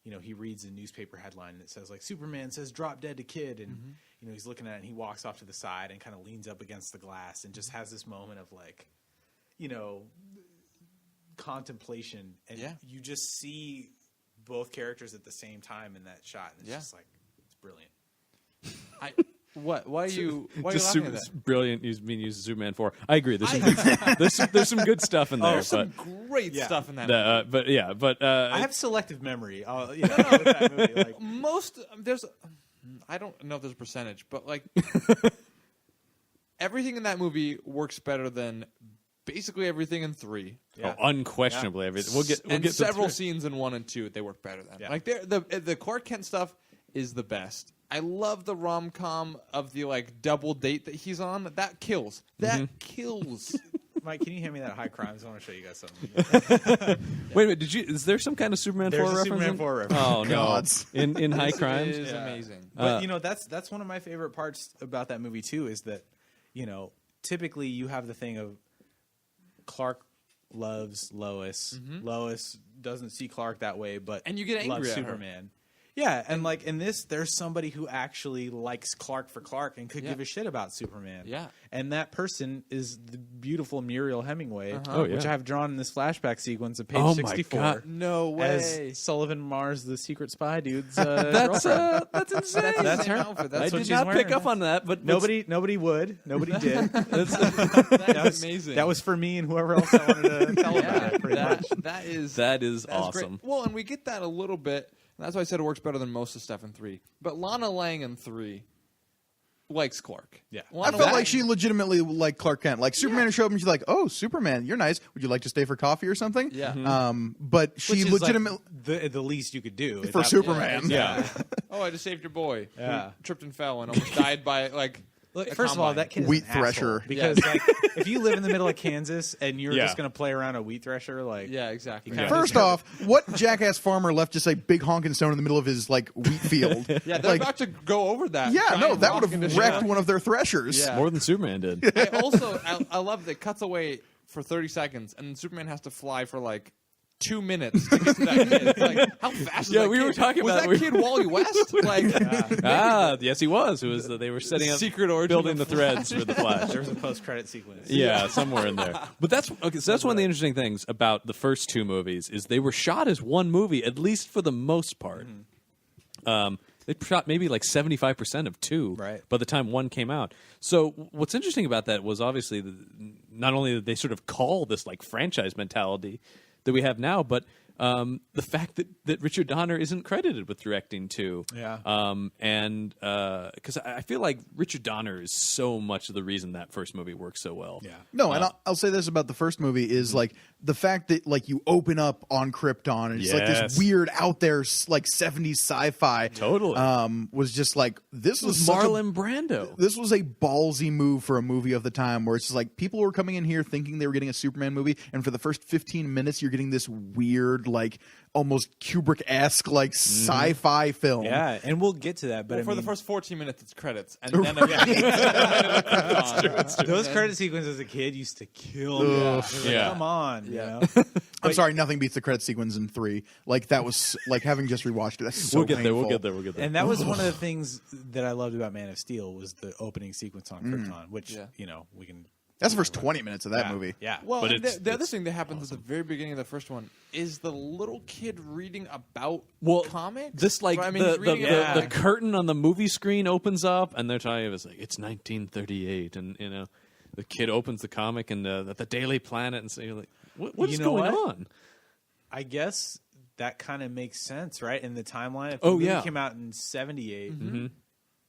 you know, he reads a newspaper headline that says like Superman says drop dead to kid, and you know, he's looking at it and he walks off to the side and kind of leans up against the glass and just has this moment of like, you know, contemplation, and you just see both characters at the same time in that shot, and it's just like, it's brilliant. Why are you just laughing at that? Brilliant. Being used in Superman 4. I agree. There's some good stuff in there. There's some great stuff in that movie. But I have selective memory. You know, with that movie, like I don't know if there's a percentage, but like everything in that movie works better than basically everything in 3. Yeah. Oh, unquestionably everything. We'll get several scenes in 1 and 2. They work better than. Yeah. Like the Clark Kent stuff is the best. I love the rom-com of the like double date that he's on. That kills. That kills. Mike, can you hand me that High Crimes? I want to show you guys something. Wait a minute. Is there some kind of Superman 4 reference? Superman 4 reference. Oh no! In High Crimes, it is amazing. But you know, that's one of my favorite parts about that movie too. Is that, you know, typically you have the thing of Clark loves Lois. Lois doesn't see Clark that way, but and you get angry loves at Superman. Her. Yeah, and like in this, there's somebody who actually likes Clark for Clark and could give a shit about Superman. Yeah. And that person is the beautiful Muriel Hemingway, Oh, yeah. which I have drawn in this flashback sequence at page 64. My God. No way. As Sullivan Mars, the secret spy dude's that's girlfriend. That's insane. That's her. Outfit. That's I what did she's not wearing. pick up on that, but Nobody would. Nobody did. That's amazing. That was for me and whoever else I wanted to tell about it. Pretty much. That is that's great. awesome. Well, and we get that a little bit. And that's why I said it works better than most of stuff in 3. But Lana Lang in 3 likes Clark. Yeah. I felt like she legitimately liked Clark Kent. Like Superman would show up and she's like, "Oh, Superman, you're nice. Would you like to stay for coffee or something?" Yeah. But she Which is legitimately the least you could do for Superman. Yeah. Oh, I just saved your boy. Yeah. Who tripped and fell and almost died by like. Look, a first of all, combine. that kid is Wheat an asshole, thresher. because like if you live in the middle of Kansas and you're just going to play around a wheat thresher, like Yeah, exactly. Yeah. First off, what jackass farmer left just a big honking stone in the middle of his like wheat field? Yeah, they're like, about to go over that. yeah, no, giant that rock would into have wrecked shit. one of their threshers. Yeah. More than Superman did. I love that it cuts away for 30 seconds and Superman has to fly for like 2 minutes to get to that kid. Like, how fast is Yeah, that we kid? were talking was about that kid Wally West? Like, Yes, he was. It was they were setting up, secret origin building of the threads for the Flash. there's a post-credit sequence. Yeah, somewhere in there. But that's okay. So that's one of the interesting things about the first 2 movies is they were shot as one movie, at least for the most part. They shot maybe like 75% of 2 Right. by the time 1 came out. So what's interesting about that was obviously not only did they sort of call this like franchise mentality that we have now, but the fact that Richard Donner isn't credited with directing 2. Yeah. And because I feel like Richard Donner is so much of the reason that first movie works so well. Yeah. No, and I'll say this about the first movie is like the fact that like you open up on Krypton and it's like Yes. this weird out there like 70s sci-fi. Totally. Was just like this was Marlon Brando. This was a ballsy move for a movie of the time where it's just like people were coming in here thinking they were getting a Superman movie, and for the first 15 minutes you're getting this weird like almost Kubrick-esque like sci-fi film. Yeah, and we'll get to that. But well, I for the mean, first 14 minutes, it's credits, and then it's those credit sequences as a kid used to kill me. Ugh. It was like, Yeah. come on, you know? I'm sorry, nothing beats the credit sequence in 3. Like that was like having just rewatched it. That's so We'll get there. painful. We'll get there. We'll get there. And that was one of the things that I loved about Man of Steel was the opening sequence on Krypton, which you know we can. That's the first 20 minutes of that yeah, movie. Yeah. Well, But and it's- the other it's thing that happens at the very beginning of the first one is the little kid reading about Well, comics. This like But, I mean, he's reading it the like- curtain on the movie screen opens up, and they're telling you it's like it's 1938, and you know the kid opens the comic and the Daily Planet, and so you're like, what's You know going what? on? I guess that kind of makes sense, right? In the timeline, if the Oh, movie yeah. came out in '78,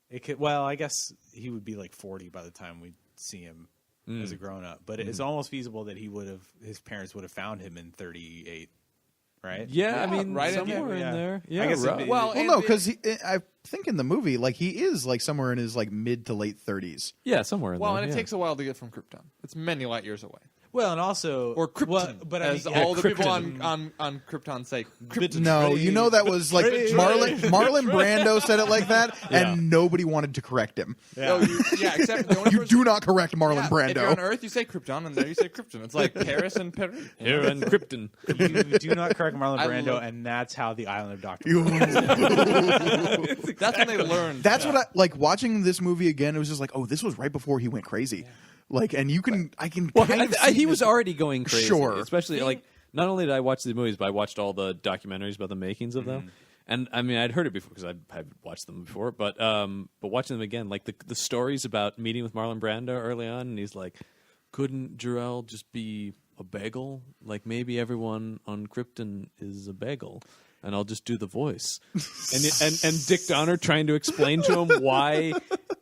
it could. Well, I guess he would be like 40 by the time we see him as a grown up. But it's almost feasible that his parents would have found him in '38. right? Yeah, I mean, right in somewhere there. in there. I Yeah, guess right. it'd be- Well, Well, no, because I think in the movie, like he is like somewhere in his like mid to late 30s. yeah, somewhere in Well, there. and it yeah. takes a while to get from Krypton. It's many light years away. Well, and also Or Krypton, well, but I as mean, all the people Krypton. on Krypton say. Krypton. No, you know that was like Marlon Brando said it like that, and nobody wanted to correct him. Yeah, except the only You person- do not correct Marlon yeah, If you're on Brando. Earth, you say Krypton, and there you say Krypton. It's like Paris and Paris. Here in Krypton. you do not correct Marlon I Brando, love- and that's how the Island of Dr. That's when they learned. That's what I like watching this movie again. It was just like, oh, this was right before he went crazy. Like, and I can Well, kind of see he this- was already going crazy. Sure. Especially, like, not only did I watch the movies, but I watched all the documentaries about the makings of them. And, I mean, I'd heard it before because I've watched them before. But watching them again, like, the stories about meeting with Marlon Brando early on, and he's like, couldn't Jor-El just be a bagel? Like, maybe everyone on Krypton is a bagel. And I'll just do the voice. And Dick Donner trying to explain to him why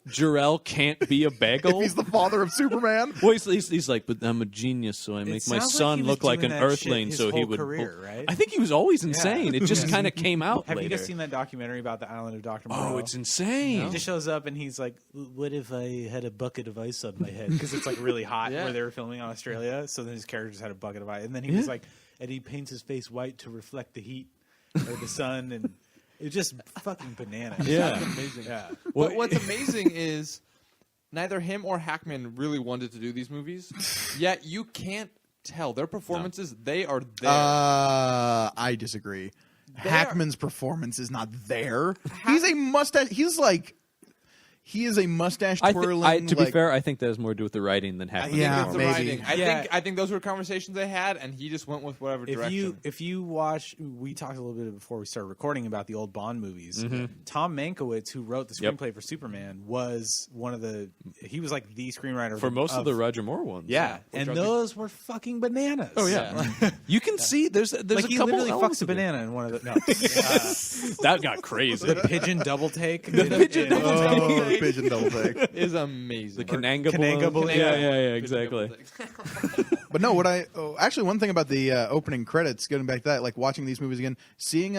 Jor-El can't be a bagel. He's the father of Superman. Well, he's like, but I'm a genius, so I make my sounds like son he was look like doing an that Earthling, shit so his he whole would. career, right? I think he was always insane. It just kind of came out Have later. you guys seen that documentary about the Island of Dr. Moreau? Oh, it's insane. He just shows up and he's like, "What if I had a bucket of ice on my head?" Because it's like really hot Yeah. where they were filming on Australia. So then his character just had a bucket of ice, and then he was like, and he paints his face white to reflect the heat or the sun, and it's just fucking bananas. Yeah. That's amazing. Yeah. But what's amazing is neither him or Hackman really wanted to do these movies, yet you can't tell their performances. They are there. I disagree. Hackman's performance is not there. He's a mustache. He is a mustache twirling. To be like- fair, I think that has more to do with the writing than Hackman. Yeah, It's the maybe. writing. Yeah. I think those were conversations they had, and he just went with whatever direction. If you watch, we talked a little bit before we started recording about the old Bond movies. Tom Mankiewicz, who wrote the Yep. screenplay for Superman, was one of the. He was like the screenwriter For most of the Roger Moore ones. Yeah, and Which those were fucking bananas. Oh, yeah. You can see there's like a he couple literally elements fucks a of it. banana in one of the. No, That got crazy. the pigeon double take. pigeon double Oh, the pigeon double take. is amazing. The Kananga Kananga balloon. balloon. Yeah, exactly. But no, actually one thing about the opening credits, getting back to that, like watching these movies again, seeing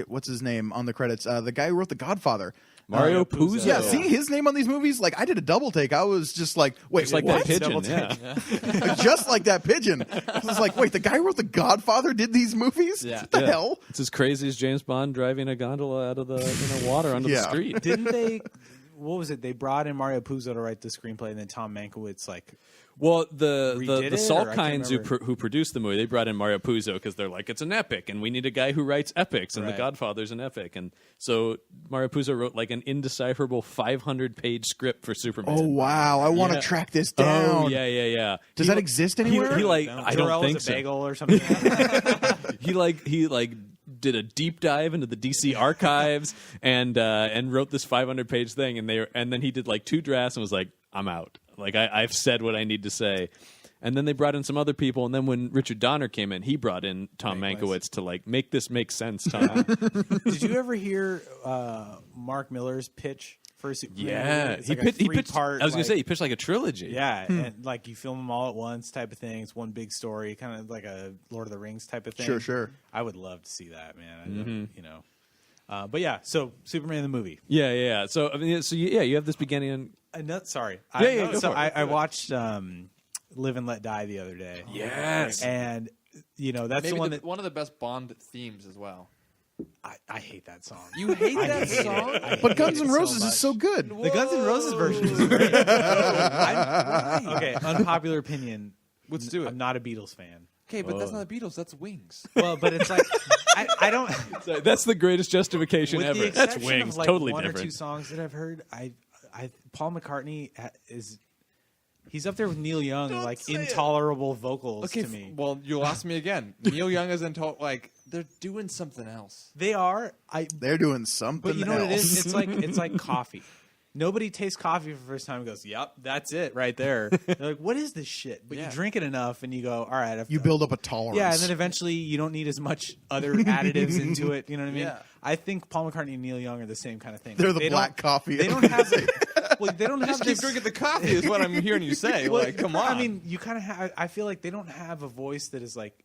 what's his name on the credits? The guy who wrote The Godfather. Mario Puzo. Yeah, seeing his name on these movies, like I did a double take. I was just like, wait, Just like what? that pigeon. Double Yeah. Just like that pigeon. I was like, wait, the guy who wrote The Godfather did these movies? Yeah. What the Yeah. hell? It's as crazy as James Bond driving a gondola out of the water onto the Yeah. street. Didn't they? What was it? They brought in Mario Puzo to write the screenplay, and then Tom Mankiewicz like. Well, the Redid it, or I Salkinds can't remember. who produced the movie, they brought in Mario Puzo because they're like, it's an epic, and we need a guy who writes epics, and The Right. Godfather's an epic, and so Mario Puzo wrote like an indecipherable 500-page script for Superman. Oh wow, I want to Yeah. track this down. Oh, yeah. Does that exist anywhere? He like I don't Jor-El think was a so. bagel or something. He did a deep dive into the DC archives and wrote this 500-page thing, and then he did like 2 drafts and was like, I'm out. Like I've said what I need to say. And then they brought in some other people, and then when Richard Donner came in, he brought in Tom Mankiewicz to like make this make sense, Tom. Did you ever hear Mark Miller's pitch for Superman? Yeah, It's he like a pitched. three-part, I was gonna like- say he pitched like a trilogy. Yeah, and like you film them all at once type of thing. It's one big story, kind of like a Lord of the Rings type of thing. Sure. I would love to see that, man. You know, but yeah. So Superman the movie. Yeah. So I mean, you have this beginning. Sorry. Yeah, go for it. I watched Live and Let Die the other day. Yes. And you know that's Maybe the one that one of the best Bond themes as well. I hate that song. You hate I that hate it. song? I hate But Guns it N' so Roses much. is so good. The Guns N' Roses version is great. Okay, unpopular opinion. Let's do it. I'm not a Beatles fan. Okay, but that's not the Beatles. That's Wings. Well, but it's like I don't. So that's the greatest justification With ever. the That's exception Wings. of like Totally one different. or two songs that I've heard, Paul McCartney is. He's up there with Neil Young, like intolerable vocals Okay, to me. well, you lost me again. Neil Young isn't like they're doing something else. They are. They're doing something But you know else. what it is? It's like coffee. Nobody tastes coffee for the first time and goes, "Yep, that's it right there." They're like, "What is this shit?" But Yeah. you drink it enough, and you go, "All right." You build up a tolerance. Yeah, and then eventually you don't need as much other additives into it. You know what I mean? Yeah. I think Paul McCartney and Neil Young are the same kind of thing. They're the They black don't- coffee. They don't have. Well, they don't have Just keep this. drinking the coffee is what I'm hearing you say. Well, Like, come on. I mean, you kind of have. I feel like they don't have a voice that is like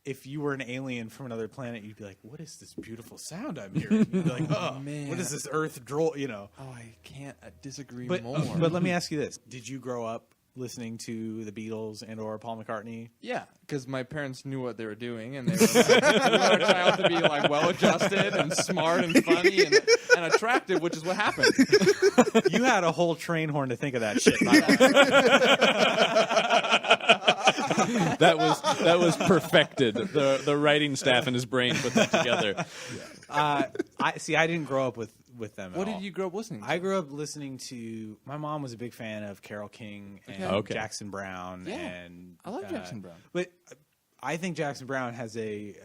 if you were an alien from another planet, you'd be like, "What is this beautiful sound I'm hearing?" You'd be like, "Oh man. what is this Earth droll?" You know. Oh, I can't disagree But more. but let me ask you this: did you grow up listening to the Beatles and or Paul McCartney? Yeah, because my parents knew what they were doing, and they were like, we want our child to be like well-adjusted and smart and funny and attractive, which is what happened. You had a whole train horn to think of that shit. By the way. That was perfected. The writing staff in his brain put that together. I didn't grow up with them. What at all. did you grow up listening to? I grew up listening to. My mom was a big fan of Carole King and Okay. Jackson Brown. Yeah. And I love Jackson Brown. But I think Jackson Brown has a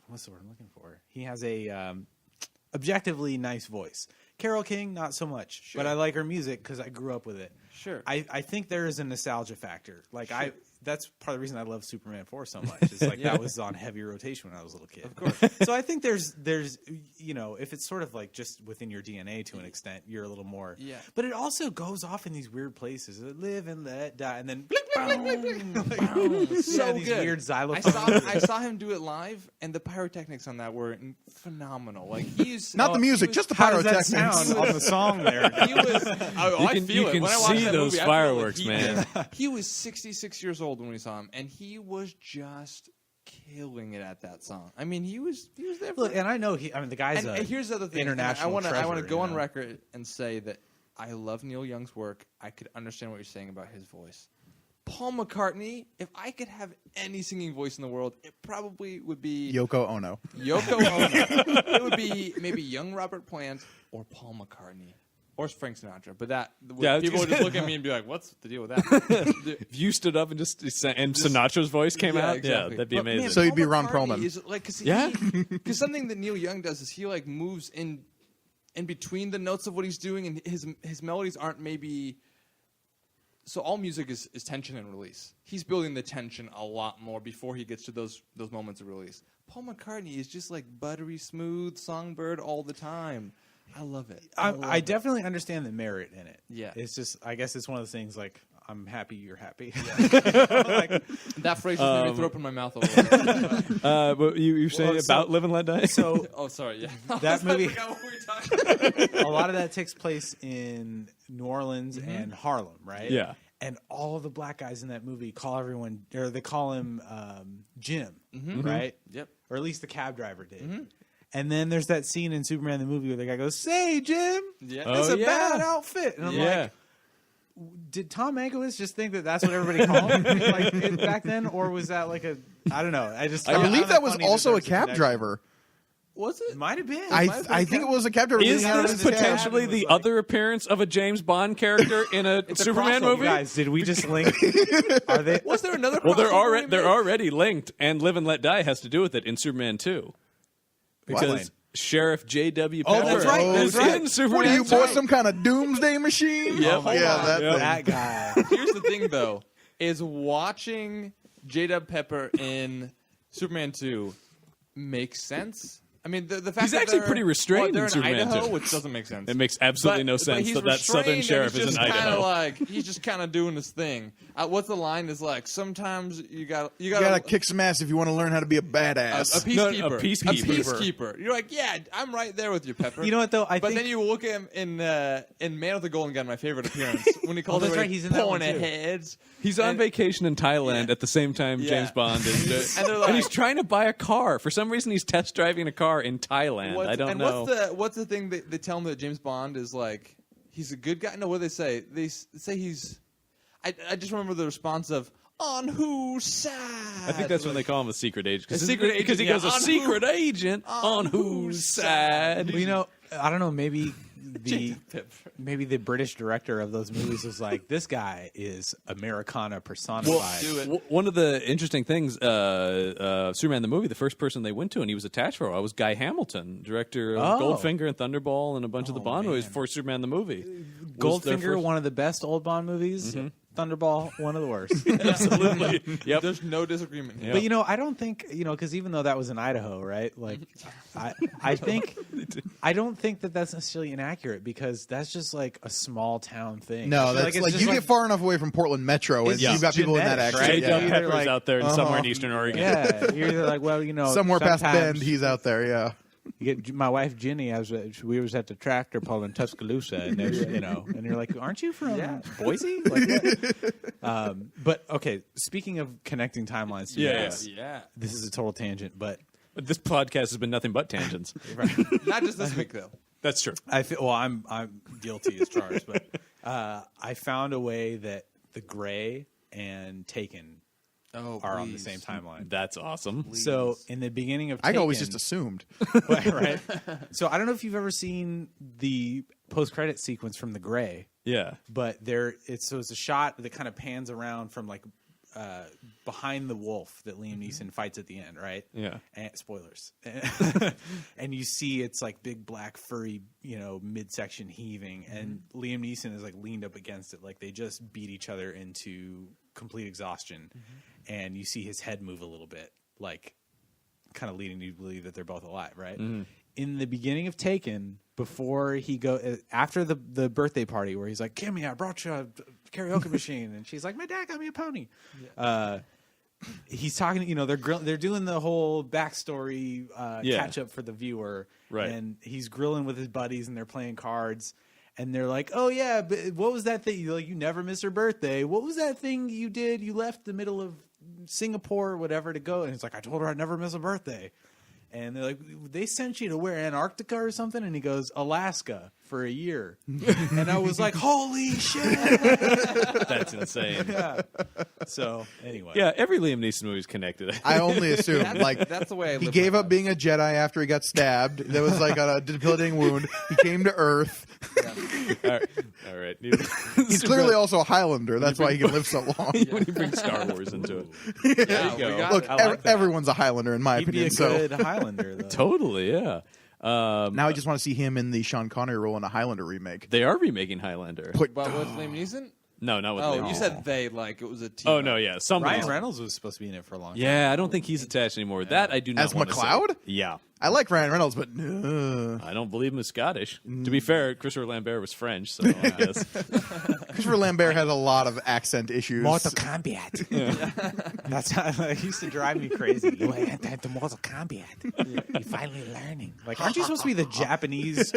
what's the word I'm looking for? He has a objectively nice voice. Carole King, not so much. Sure. But I like her music because I grew up with it. Sure. I think there is a nostalgia factor. Like Sure. that's part of the reason I love Superman 4 so much. It's like that was on heavy rotation when I was a little kid. Of course. So I think there's if it's sort of like just within your DNA to an extent, you're a little more. Yeah. But it also goes off in these weird places. Live and let die, and then blink, blink, blink, blink, blink. So these good. weird xylophone. I saw him do it live, and the pyrotechnics on that were phenomenal. Like he's Not the music, just the How does that pyrotechnics. sound on the song there? He was. I feel you it. can When I watched see that those movie, I feel fireworks, the heat. man. He was 66 years old when we saw him, and he was just killing it at that song. I mean, he was there. For Look, and I know the guy's and a here's the other thing. international I want to treasure, go you on know? record and say that I love Neil Young's work. I could understand what you're saying about his voice. Paul McCartney, if I could have any singing voice in the world, it probably would be Yoko Ono. Yoko Ono. It would be maybe young Robert Plant or Paul McCartney. Or Frank Sinatra, but people would just look at me and be like, "What's the deal with that?" If you stood up and just Sinatra's voice came out, exactly. yeah, that'd be But, man, amazing. So you'd be Paul Ron McCartney Perlman. is, like, because Yeah. something that Neil Young does is he like moves in between the notes of what he's doing, and his melodies aren't maybe. So all music is tension and release. He's building the tension a lot more before he gets to those moments of release. Paul McCartney is just like buttery smooth songbird all the time. I love it. I definitely understand the merit in it. Yeah. It's just, I guess it's one of those things like, I'm happy you're happy. That phrase just made me throw up in my mouth a little bit. But you were saying about Live and Let Die? So Oh, sorry. Yeah. that movie, I forgot what we were talking about. a lot of that takes place in New Orleans and Harlem, right? Yeah. And all of the black guys in that movie call everyone, or they call him Jim, right? Yep. Or at least the cab driver did. And then there's that scene in Superman the movie where the guy goes, "Say, Jim, Yeah. that's Oh, a yeah. bad outfit." And I'm Yeah. like, did Tom Mankiewicz just think that that's what everybody called him back then, or was that like a? I don't know. I I believe that was funny also a there's cab connection. driver. Was it? It might have been. I think it was a cab driver. Is getting out of this his cab. potentially was the like- other appearance of a James Bond character in a Superman crossover, movie? Guys, did we just link? Are they? Was there another? Well, crossover they're remake? already linked, and Live and Let Die has to do with it in Superman 2. Because Explain. Sheriff J.W. Oh, Pepper that's right, is that's right. in Superman What are you, 2. boy, some kind of doomsday machine? Yep. Oh, Hold yeah, on. that Yep. thing. That guy. Here's the thing, though, is watching J.W. Pepper in Superman 2 makes sense. I mean, the fact He's that actually they're- pretty restrained in they're Superman Idaho, 2. which doesn't make sense. It makes absolutely no sense he's that southern restrained sheriff and is he's in just kinda Idaho. Like, he's just kind of doing his thing. What's the line? Is like sometimes you got You gotta kick some ass if you want to learn how to be a a badass. peacekeeper. No, a peacekeeper. peacekeeper. You're like, yeah, I'm right there with you, Pepper. You know what though? I But think then you look at him in Man with the Golden Gun, my favorite appearance, when he calls that's everybody right, he's in that one, pulling at too. heads. He's on And- vacation in Thailand Yeah. at the same time Yeah. James Bond is. And they're like- he's trying to buy a car. For some reason, he's test driving a car in Thailand. I don't know. What's the thing they tell him that James Bond is like? He's a good guy. No, what do they say? They say he's. I just remember the response of on whose side. I think that's when they call him a secret agent. A secret agent, Because he yeah. goes, a On secret who- agent on whose side? Well, you know, I don't know. Maybe the J.W. Pepper. maybe the British director of those movies was like, this guy is Americana personified. do it. One of the interesting things, Superman the movie, the first person they went to and he was attached for a while was Guy Hamilton, director of Oh. Goldfinger and Thunderball and a bunch of the Bond movies for Superman the movie. Was their Goldfinger, first- one of the best old Bond movies. Thunderball, one of the worst. Absolutely. Yep. There's no disagreement here. But I don't think because even though that was in Idaho, right? Like, I don't think that that's necessarily inaccurate because that's just like a small town thing. No, that's it's like just you get far enough away from Portland Metro, and It's you've got people in that genetics, accent. Right? Yeah. Doug Either Pepper's like- out there somewhere in Eastern Oregon. Yeah, you're either like, well, Somewhere past sometimes Bend, he's out there. Yeah. you get my wife Jenny. We was at the tractor pull in Tuscaloosa, and there's and you're like, aren't you from Boise? Like, but okay. Speaking of connecting timelines, to Yes. Yeah. this is a total tangent, but But this podcast has been nothing but tangents. Not just this week, though. That's true. I feel I'm guilty as charged, but I found a way that The Gray and Taken are on the same timeline. That's awesome. So in the beginning of I Taken, always just assumed. right? So I don't know if you've ever seen the post-credit sequence from The Gray, Yeah. but it's a shot that kind of pans around from like behind the wolf that Liam Neeson fights at the end, right? Yeah. And spoilers. And you see it's like big black furry, midsection heaving, and Liam Neeson is like leaned up against it, like they just beat each other into complete exhaustion, and you see his head move a little bit, like kind of leading you to believe that they're both alive, right? In the beginning of Taken, before he after the birthday party where he's like, Kimmy, I brought you a karaoke machine, and she's like, my dad got me a pony. He's talking, they're doing the whole backstory catch up for the viewer, Right. and he's grilling with his buddies, and they're playing cards. And they're like, oh, yeah, but what was that thing? You never missed her birthday. What was that thing you did? You left the middle of Singapore or whatever to go. And it's like, I told her I'd never miss a birthday. And they're like, they sent you to where, Antarctica or something? And he goes, Alaska for a year. And I was like, holy shit. That's insane. Yeah. So, anyway. Yeah, every Liam Neeson movie is connected. I only assumed That's the way I live. he gave my up being a Jedi after he got stabbed. There was like a debilitating wound. He came to Earth. All right. He's clearly also a Highlander. That's why he can live so long. when you bring Star Wars into it. Yeah, you go. we got Look, it. I like that. everyone's a Highlander in my He'd be opinion. a So good Highlander, though. Totally, yeah. now I just want to see him in the Sean Connery role in a Highlander remake. They are remaking Highlander. Put, But with Liam Neeson? No, not with Oh, Liam you Neeson. said they like it was a team. Oh, no, yeah. Somebody. Ryan Reynolds was supposed to be in it for a long time. Yeah, I don't think he's attached anymore. That I do not As want to say. McLeod? Yeah. I like Ryan Reynolds, but I don't believe him is Scottish. To be fair, Christopher Lambert was French, so I guess. Christopher Lambert had a lot of accent issues. Mortal Kombat. That's how it used to drive me crazy. You went to Mortal Kombat. You're finally learning. Like, aren't you supposed to be the Japanese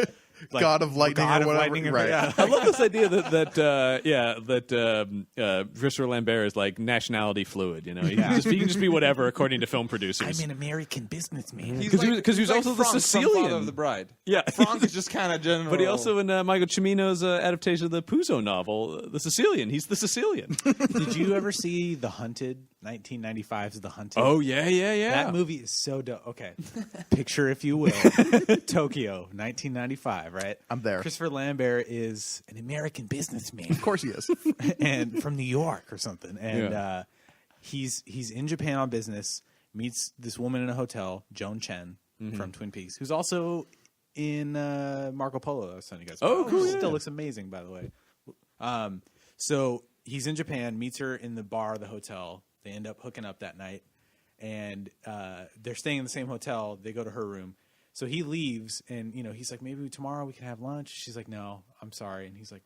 God of Lightning God or of whatever? Lightning? Right. Yeah. I love this idea that Christopher Lambert is like nationality fluid. He can just be whatever according to film producers. I'm an American businessman. He's 'Cause he was also the Frank from Sicilian. Father of the Bride. Yeah. Frank is just kind of general. But he also in Michael Cimino's adaptation of the Puzo novel, The Sicilian. He's the Sicilian. Did you ever see The Hunted? 1995's The Hunted. Oh yeah. That movie is so dope. Okay. Picture, if you will, Tokyo, 1995, right? I'm there. Christopher Lambert is an American businessman. Of course he is. And from New York or something. And Yeah. he's in Japan on business, meets this woman in a hotel, Joan Chen from Twin Peaks, who's also in Marco Polo. I was telling you guys. Oh, about. cool, Still yeah. looks amazing, by the way. So he's in Japan, meets her in the bar of the hotel. They end up hooking up that night, and they're staying in the same hotel. They go to her room. So he leaves, and he's like, maybe tomorrow we can have lunch. She's like, no, I'm sorry. And he's like,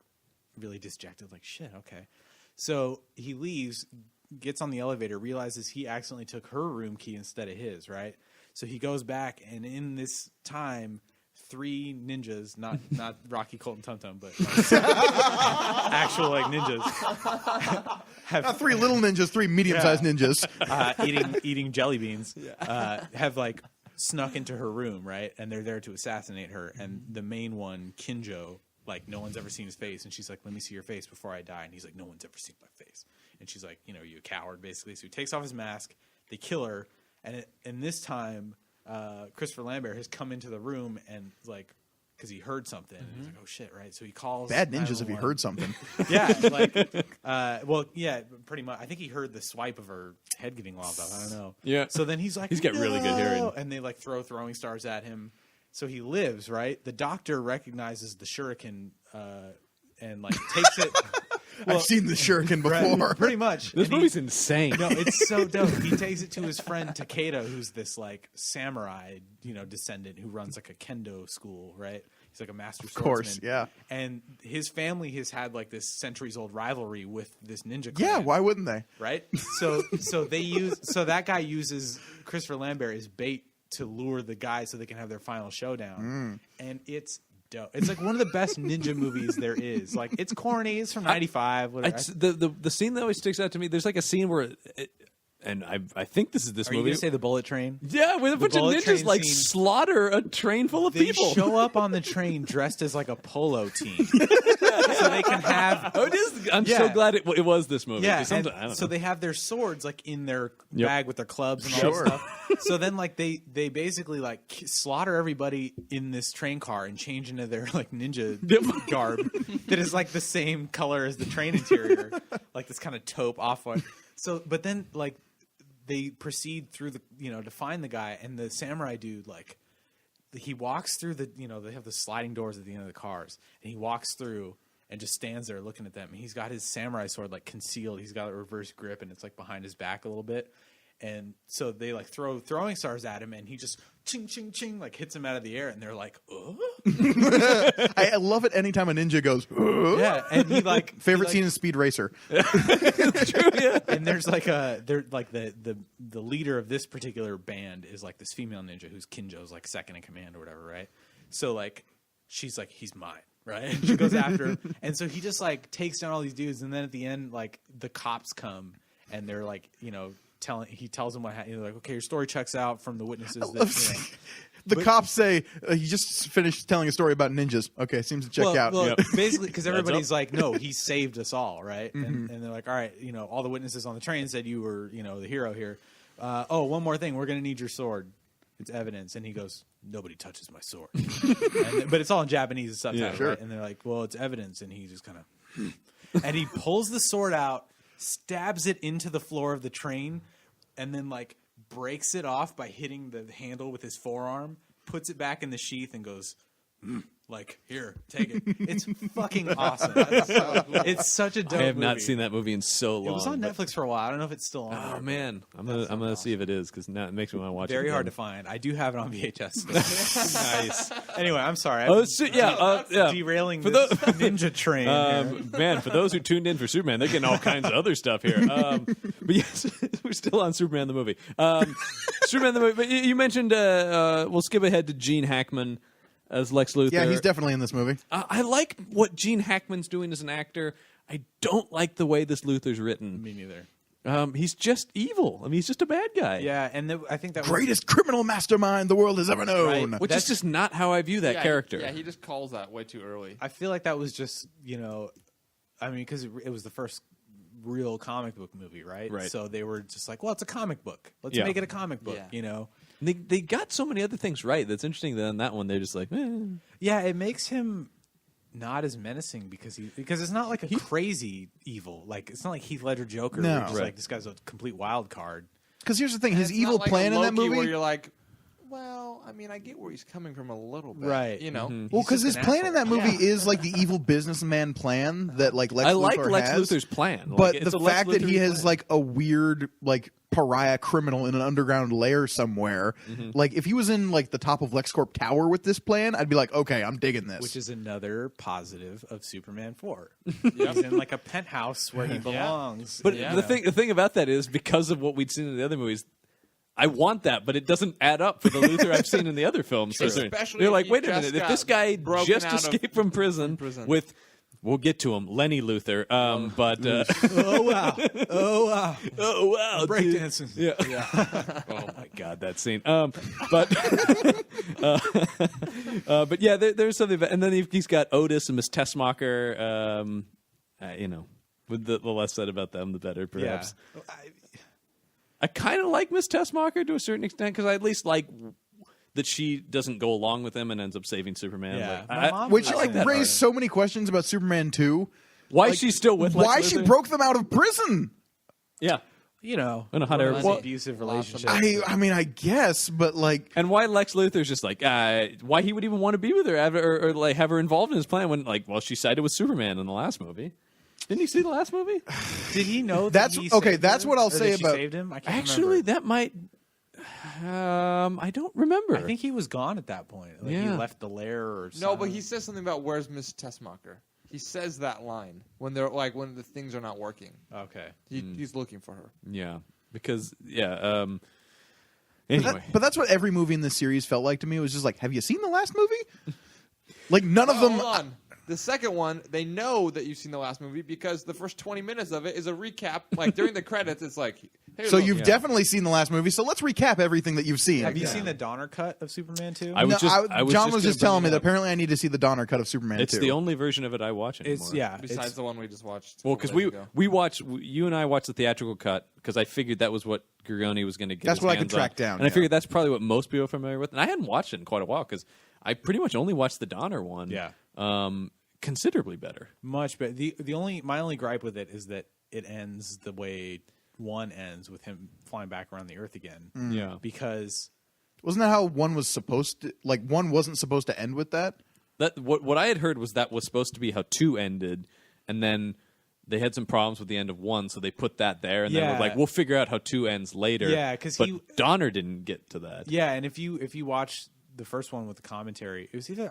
really dejected, like, shit, okay. So he leaves, gets on the elevator, realizes he accidentally took her room key instead of his, right? So he goes back, and in this time, 3 ninjas, not Rocky Colton Tum Tum, but actual like ninjas, Not 3 little ninjas, 3 medium-sized ninjas. eating jelly beans, have like snuck into her room, right? And they're there to assassinate her. And the main one, Kinjo, like no one's ever seen his face, and she's like, "Let me see your face before I die." And he's like, "No one's ever seen my face." And she's like, "Are you a coward?" Basically. So he takes off his mask. They kill her, and this time, Christopher Lambert has come into the room and like. Because he heard something, and he's like, "Oh shit!" Right, so he calls. Bad ninjas if you 911. heard something. Yeah, pretty much. I think he heard the swipe of her head getting lopped off. I don't know. Yeah. So then he's like, He's got really good hearing. And they like throw throwing stars at him. So he lives, right? The doctor recognizes the shuriken and like takes it. I've seen the shuriken before. Pretty much. This And he- movie's insane. No, it's so dope. He takes it to his friend Takeda, who's this like samurai, descendant who runs like a kendo school, right? He's like a master swordsman. Of course, yeah. And his family has had like this centuries-old rivalry with this ninja clan. Yeah, why wouldn't they? Right? So that guy uses Christopher Lambert as bait to lure the guys so they can have their final showdown. And it's dope. It's like one of the best ninja movies there is. Like, it's corny. It's from '95. Whatever. The scene that always sticks out to me. There's like a scene where, and I think this is this Are you movie. gonna say the bullet train? Yeah, with a bunch of bullet ninjas train like scene. slaughter a train full of They people. show up on the train dressed as like a polo team, so they can have. Oh, it is. I'm Yeah. so glad it was this movie. Yeah, 'Cause and sometimes- I don't so know. they have their swords like in their Yep. bag with their clubs and all Sure. that stuff. So then like they basically like slaughter everybody in this train car and change into their like ninja garb that is like the same color as the train interior, like this kind of taupe off-white. So, but then like they proceed through the to find the guy, and the samurai dude like he walks through the they have the sliding doors at the end of the cars, and he walks through and just stands there looking at them. And he's got his samurai sword like concealed. He's got a reverse grip, and it's like behind his back a little bit. And so they like throw throwing stars at him, and he just ching ching ching like hits him out of the air, and they're like, I love it anytime a ninja goes. yeah. And he like Favorite he, scene is Speed Racer. and there's like the leader of this particular band is like this female ninja who's Kinjo's like second in command or whatever, right? So like she's like, he's mine, right? And she goes after him, and so he just like takes down all these dudes, and then at the end like the cops come and they're like he tells them what happened. Like, okay, your story checks out from the witnesses that The cops say he just finished telling a story about ninjas. Okay, seems to check out. Well, Yep. basically, because everybody's up. like, no, he saved us all, right? And they're like, all right, all the witnesses on the train said you were, the hero here. One more thing, we're going to need your sword. It's evidence. And he goes, nobody touches my sword. But it's all in Japanese and subtitles, Yeah, sure. right? And they're like, well, it's evidence. And he just kind of, and he pulls the sword out, stabs it into the floor of the train, and then like breaks it off by hitting the handle with his forearm, puts it back in the sheath, and goes, like, here, take it. It's fucking awesome. It's such a dope I have not movie. seen that movie in so long. It was on but- Netflix for a while. I don't know if it's still on. Oh there, man, I'm gonna see if it is because now it makes me want to watch but it. very hard to again. find. I do have it on VHS. Nice. Anyway, I'm sorry. Oh, I'm yeah. derailing For this the- ninja train. here. Man, for those who tuned in for Superman, they're getting all kinds of other stuff here. But yes, we're still on Superman the movie. Superman the movie. But you mentioned we'll skip ahead to Gene Hackman as Lex Luthor. Yeah, he's definitely in this movie. I like what Gene Hackman's doing as an actor. I don't like the way this Luthor's written. Me neither. He's just evil. I mean, he's just a bad guy. Yeah, and I think that was, Greatest criminal mastermind the world has ever known. Which is just not how I view that Yeah, character. Yeah, he just calls that way too early. I feel like that was just because it was the first real comic book movie, right? Right. So they were just like, well, it's a comic book. Let's Yeah. make it a comic book. Yeah. They got so many other things right. That's interesting that on that one they're just like, Yeah, it makes him not as menacing because it's not like a crazy evil. Like it's not like Heath Ledger Joker. No. Where it's Right. like this guy's a complete wild card. Because here's the thing: his It's evil not like plan a in that Loki movie. where you're like, well, I mean, I get where he's coming from a little bit, Right. You know, Well, He's because just his an plan in that asshole. movie is like the evil businessman plan that like Lex I Luthor like Lex has. Luthor's plan. But Like, it's the a Lex fact that he Luthor has plan. like a weird like pariah criminal in an underground lair somewhere, like if he was in like the top of LexCorp Tower with this plan, I'd be like, okay, I'm digging this. Which is another positive of Superman 4. He's in like a penthouse where he belongs. But Yeah. the thing about that is because of what we'd seen in the other movies, I want that, but it doesn't add up for the Luthor I've seen in the other films. True. So Especially they're if like, he wait a just minute, if got this guy broken just out of escaped from prison with, we'll get to him, Lenny Luthor. But oh wow. Oh wow. oh wow, dude. Breakdancing. Yeah. Oh my god, that scene. But yeah, there's something. About, and then he's got Otis and Miss Tessmacher. With the less said about them, the better, perhaps. Yeah. I kind of like Miss Tessmacher to a certain extent because I at least like that she doesn't go along with him and ends up saving Superman. Yeah. Like, My mom Which I like like that raised part. so many questions about Superman 2. why Like, she's still with Lex why she Luthor? broke them out of prison? Yeah, In a hot air- an well, abusive relationship. I mean, I guess, but like, and why Lex Luthor's just like why he would even want to be with her or like have her involved in his plan when like she sided with Superman in the last movie. Didn't you see the last movie? Did he know? That's that he okay. saved That's her? what I'll Or say that she about. saved him. I can't Actually, remember. that might. I don't remember. I think he was gone at that point. Like, he Yeah. left the lair or something. No, but he says something about where's Miss Tessmacher. He says that line when they're like when the things are not working. Okay. He's looking for her. Yeah, because anyway, But that's what every movie in this series felt like to me. It was just like, have you seen the last movie? Like none of them. Hold on. The second one, they know that you've seen the last movie because the first 20 minutes of it is a recap. Like during the credits, it's like, hey, So look. you've definitely seen the last movie. So let's recap everything that you've seen. Have you seen the Donner cut of Superman 2? I was John was just telling me gonna bring it that up. apparently I need to see the Donner cut of Superman It's 2. the only version of it I watch anymore. It's yeah. besides It's, the one we just watched. Well, a because couple days ago. we watched, you and I watched the theatrical cut because I figured that was what Grignoni was going to get. That's his what I could hands track on. down, and I yeah. figured that's probably what most people are familiar with. And I hadn't watched it in quite a while because I pretty much only watched the Donner one. Yeah. Considerably better. much better. My only gripe with it is that it ends the way one ends with him flying back around the Earth again. Yeah. Because Wasn't that how one was supposed to? Like one wasn't supposed to end with that. That what I had heard was that was supposed to be how 2 ended, and then they had some problems with the end of 1, so they put that there, and then Yeah. we're like, we'll figure out how 2 ends later. Yeah, 'cause but he- Donner didn't get to that. yeah, and if you watch the first one with the commentary, it was either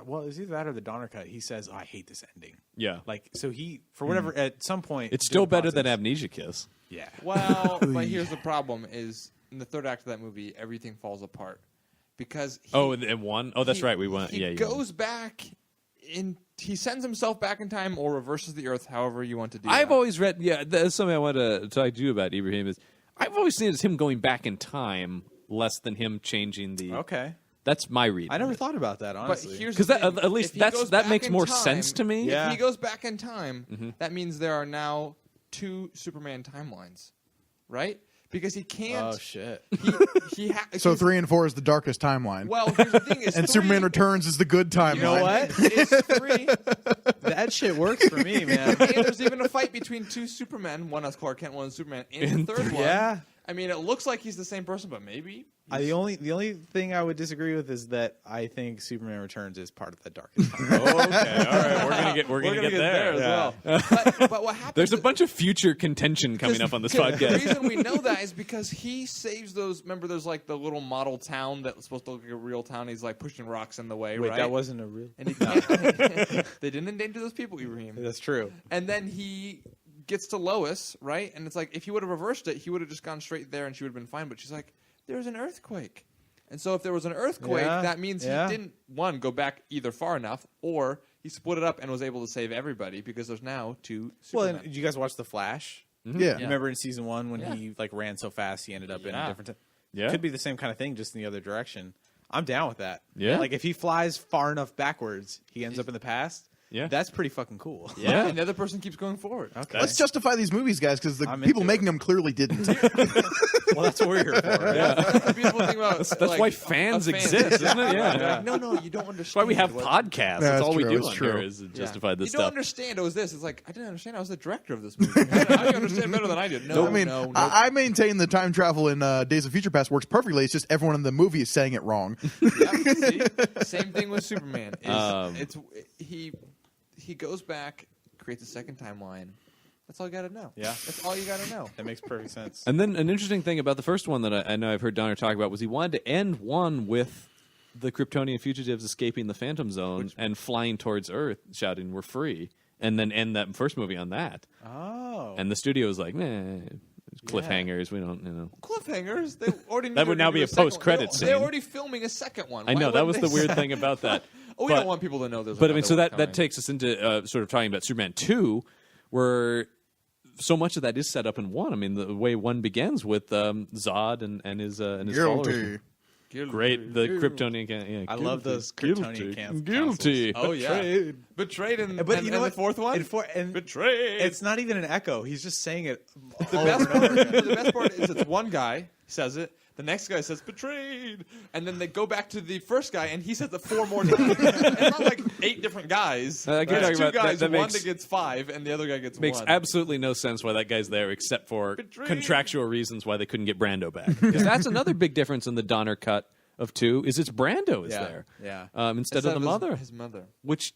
that or the Donner cut. He says, "I hate this ending." Yeah. Like so he for whatever at some point It's still during the better than process- Amnesia Kiss. Yeah. Well, but here's the problem: is in the third act of that movie, everything falls apart because he, And 1? Oh, that's he- right. We went. He Yeah. goes back in. He sends himself back in time or reverses the Earth, however you want to do. I've that. always read. Yeah, that's something I want to talk to you about, Ibrahim. Is I've always seen it as him going back in time, less than him changing the. Okay. That's my reading. I never thought about that But honestly. here's 'Cause the that- thing. at least If he that's- goes that back makes in more time- sense to me. Yeah. If he goes back in time, that means there are now 2 Superman timelines, right? Because he can't. Oh shit. So 3 and 4 is the darkest timeline. Well, here's the thing: is and 3 Superman Returns is the good timeline. You know what? It's 3. That shit works for me, man. And there's even a fight between 2 Supermen, one as Clark Kent, one as Superman, in the third one. Yeah. I mean, it looks like he's the same person, but maybe. The only thing I would disagree with is that I think Superman Returns is part of the darkest time. Okay. All right. We're gonna get there. as Yeah. well. But what happens? There's a bunch of future contention coming up on this The podcast. reason we know that is because he saves those. Remember, there's like the little model town that was supposed to look like a real town. He's like pushing rocks in the way, Wait, right? that wasn't a real. And he can't, they didn't endanger those people, Ibrahim. That's true. And then he gets to Lois, right? And it's like if he would have reversed it, he would have just gone straight there, and she would have been fine. But she's like, "There's an earthquake." And so if there was an earthquake, Yeah, that means yeah. he didn't, one, go back either far enough, or he split it up and was able to save everybody because there's now 2 Well, Supermen. and did you guys watch The Flash? Yeah. You remember in season 1 when Yeah. he like ran so fast he ended up in a Yeah. different. Yeah. Could be the same kind of thing, just in the other direction. I'm down with that. Yeah. Like if he flies far enough backwards, he ends up in the past. Yeah. That's pretty fucking cool. Yeah. And the other person keeps going forward. Okay. Let's justify these movies, guys, because the I'm people into making it. them clearly didn't. Well, that's what we're here for. Right? Yeah. The people think about That's like, why fans exist, isn't it? Yeah. They're like, no, you don't understand. That's why we have what- podcasts. That's that's all we true, do it's on true. here is Yeah. justify this you don't stuff. understand. It was this. It's like I didn't understand. I was the director of this movie. How do you understand better than I did? No, I mean, no. I maintain the time travel in Days of Future Past works perfectly. It's just everyone in the movie is saying it wrong. Yeah, see? Same thing with Superman. He goes back, creates a second timeline. That's all you got to know. Yeah. That's all you got to know. That makes perfect sense. And then an interesting thing about the first one that I know I've heard Donner talk about was he wanted to end 1 with the Kryptonian fugitives escaping the Phantom Zone and flying towards Earth, shouting, "We're free," and then end that first movie on that. Oh. And the studio was like, "Nah, cliffhangers. We don't, you know." Cliffhangers. They already knew That would they were now gonna be do a second one. post-credit They're scene. already filming a second one. I Why know that was wouldn't the they weird say- thing about that. We But- don't want people to know there's. But I mean, another so one that coming. takes us into sort of talking about Superman 2, where so much of that is set up in 1. I mean, the way 1 begins with Zod and his followers. Guilty. Great, the Kryptonian. Yeah, I love those Kryptonian councils. Guilty. Oh yeah, betrayed in. But you know and what? the fourth one. And Betrayed. it's not even an echo. He's just saying it. The best part. The best part is it's one guy says it. The next guy says betrayed, and then they go back to the first guy, and he says it 4 more times. It's not like 8 different guys. I keep There's talking 2 about that- guys. that One makes- that gets 5, and the other guy gets Makes 1. absolutely no sense why that guy's there, except for Betrayed. contractual reasons why they couldn't get Brando back. Because that's another big difference in the Donner cut of 2 is it's Brando is Yeah, there, yeah. instead of the mother, His mother. which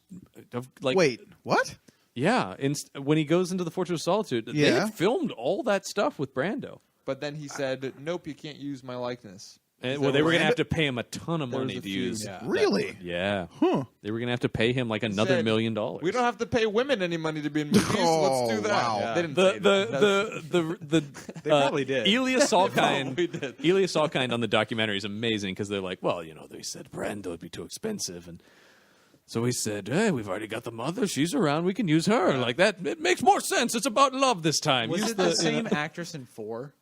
like Wait, what? Yeah, when he goes into the Fortress of Solitude, they Yeah. had filmed all that stuff with Brando. But then he said, "Nope, you can't use my likeness." And, Is well, that they were what- going to have to pay him a ton of There was money a to feud. use. Yeah. Really? Yeah. Huh. They were going to have to pay him like another said, $1 million. We don't have to pay women any money to be in movies. Oh, Let's do that. wow. They didn't say that. The They probably did. Elias probably Salkind, did. Elias Salkind on the documentary is amazing because they're like, well, they said Brando would be too expensive, and so he said, hey, we've already got the mother. She's around. We can use her like that. It makes more sense. It's about love this time. Was Use it the same actress in 4?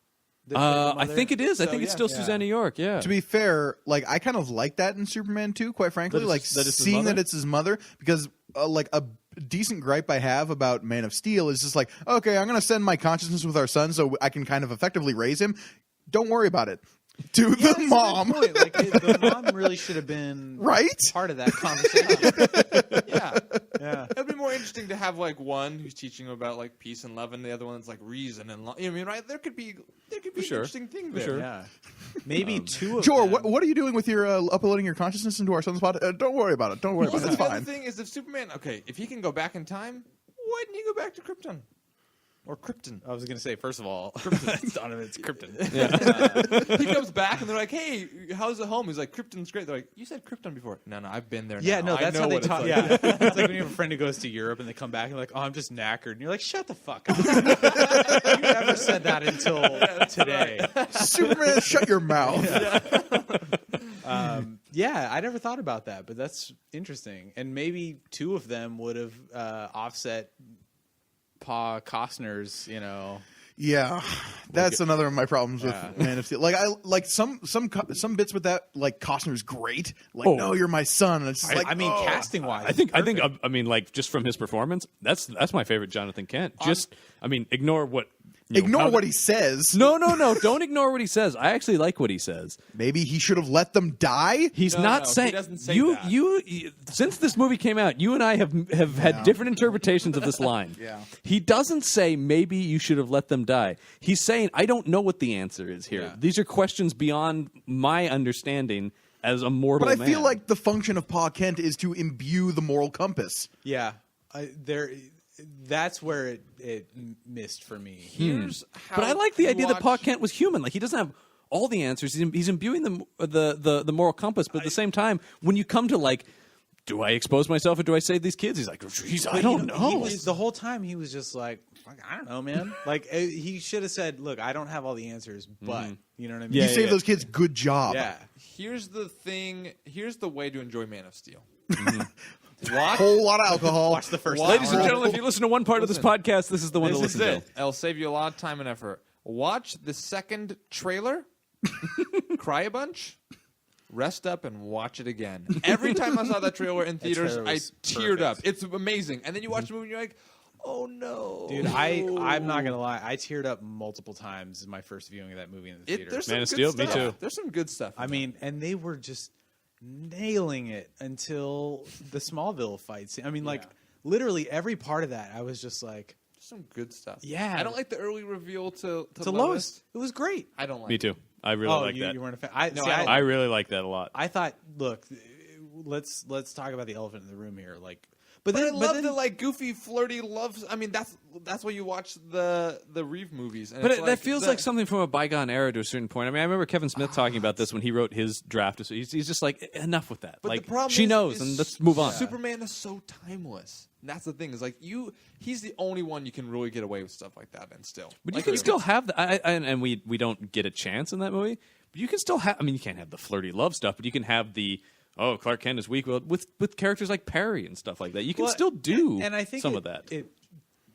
I think it is. I think it's still yeah. Susanna York. Yeah. To be fair, like I kind of like that in Superman 2, quite frankly. That Like it's his seeing mother? that it's his mother, because like a decent gripe I have about Man of Steel is just like, okay, I'm going to send my consciousness with our son so I can kind of effectively raise him. Don't worry about it. To the mom. Like, the mom really should have been Right? part of that conversation. Yeah. Yeah. It'd be more interesting to have like one who's teaching him about like peace and love, and the other one's like reason and love. You know what I mean, right? There could be an sure. interesting thing there. Yeah. Maybe two of Jor, them. what are you doing with your uploading your consciousness into our son's pod? Don't worry about it. Don't worry about it. It's The other fine. thing is, if Superman, if he can go back in time, why didn't he go back to Krypton or Krypton? I was going to say, first of all, Donovan, it's Krypton. He comes back and they're like, "Hey, how's it home?" He's like, "Krypton's great." They're like, "You said Krypton before." No, I've been there. Yeah, now. no, I that's know how they what it's talk. like. Yeah, it's like when you have a friend who goes to Europe and they come back and like, "Oh, I'm just knackered," and you're like, "Shut the fuck up." You never said that until today. Superman, shut your mouth. Yeah, I never thought about that, but that's interesting. And maybe two of them would have offset Pa Costner's, Yeah, that's another of my problems with Yeah. Man of Steel. Like I like some bits with that. Like Costner's great. Like Oh. no, you're my son. And it's just like I mean, oh. casting wise, I think I mean like just from his performance, that's my favorite Jonathan Kent. Just I mean, ignore what Ignore what he says. No, don't ignore what he says. I actually like what he says. Maybe he should have let them die. He's No, not no, he saying doesn't say you, that. you since this movie came out, you and I have had different interpretations of this line. Yeah. He doesn't say maybe you should have let them die. He's saying I don't know what the answer is here. Yeah. These are questions beyond my understanding as a mortal But I man. feel like the function of Pa Kent is to imbue the moral compass. yeah, that's where it missed for me. Here's how. But I like the you idea that Pa watch- Kent was human. Like he doesn't have all the answers. He's imbuing the moral compass. But at the same time, when you come to like, do I expose myself or do I save these kids? He's like, I don't know. He was, the whole time he was just like, "Fuck, I don't know, man." Like he should have said, "Look, I don't have all the answers, but you know what I mean." Yeah, you save those kids. Good job. yeah. Here's the thing. Here's the way to enjoy Man of Steel. Whole lot of alcohol. Watch the first. Ladies and hour. gentlemen, if you listen to one part of this podcast, this is the one to This listen is to. it. It'll save you a lot of time and effort. Watch the second trailer, cry a bunch, rest up, and watch it again. Every time I saw that trailer in theaters, trailer I was teared up. perfect. It's amazing. And then you watch the movie and you're like, oh no. Dude, I'm not gonna lie. I teared up multiple times in my first viewing of that movie in the theater. There's Man some of good Steel, me stuff. too. There's some good stuff. I mean, and they were just nailing it until the Smallville fight scene. I mean, like literally every part of that, I was just like, some good stuff. Yeah. I don't like the early reveal to "To Lois." It was great. I don't like Me it. too. I really like that. You weren't a fan. I I really like that a lot. I thought, look, let's talk about the elephant in the room here. Like, But I love then, the like goofy, flirty love. I mean, that's why you watch the Reeve movies. And But it's that feels the- like something from a bygone era to a certain point. I mean, I remember Kevin Smith talking about this when he wrote his draft. So he's just like, enough with that. But Like, the problem she is- knows, is and let's move on. Superman is so timeless. And that's the thing. Is like he's the only one you can really get away with stuff like that. And still, But you Like, can still have the, and we don't get a chance in that movie. But you can still have. I mean, you can't have the flirty love stuff, but you can have the Clark Kent is weak with characters like Perry and stuff like that. You can Well, still do and I think some of that. It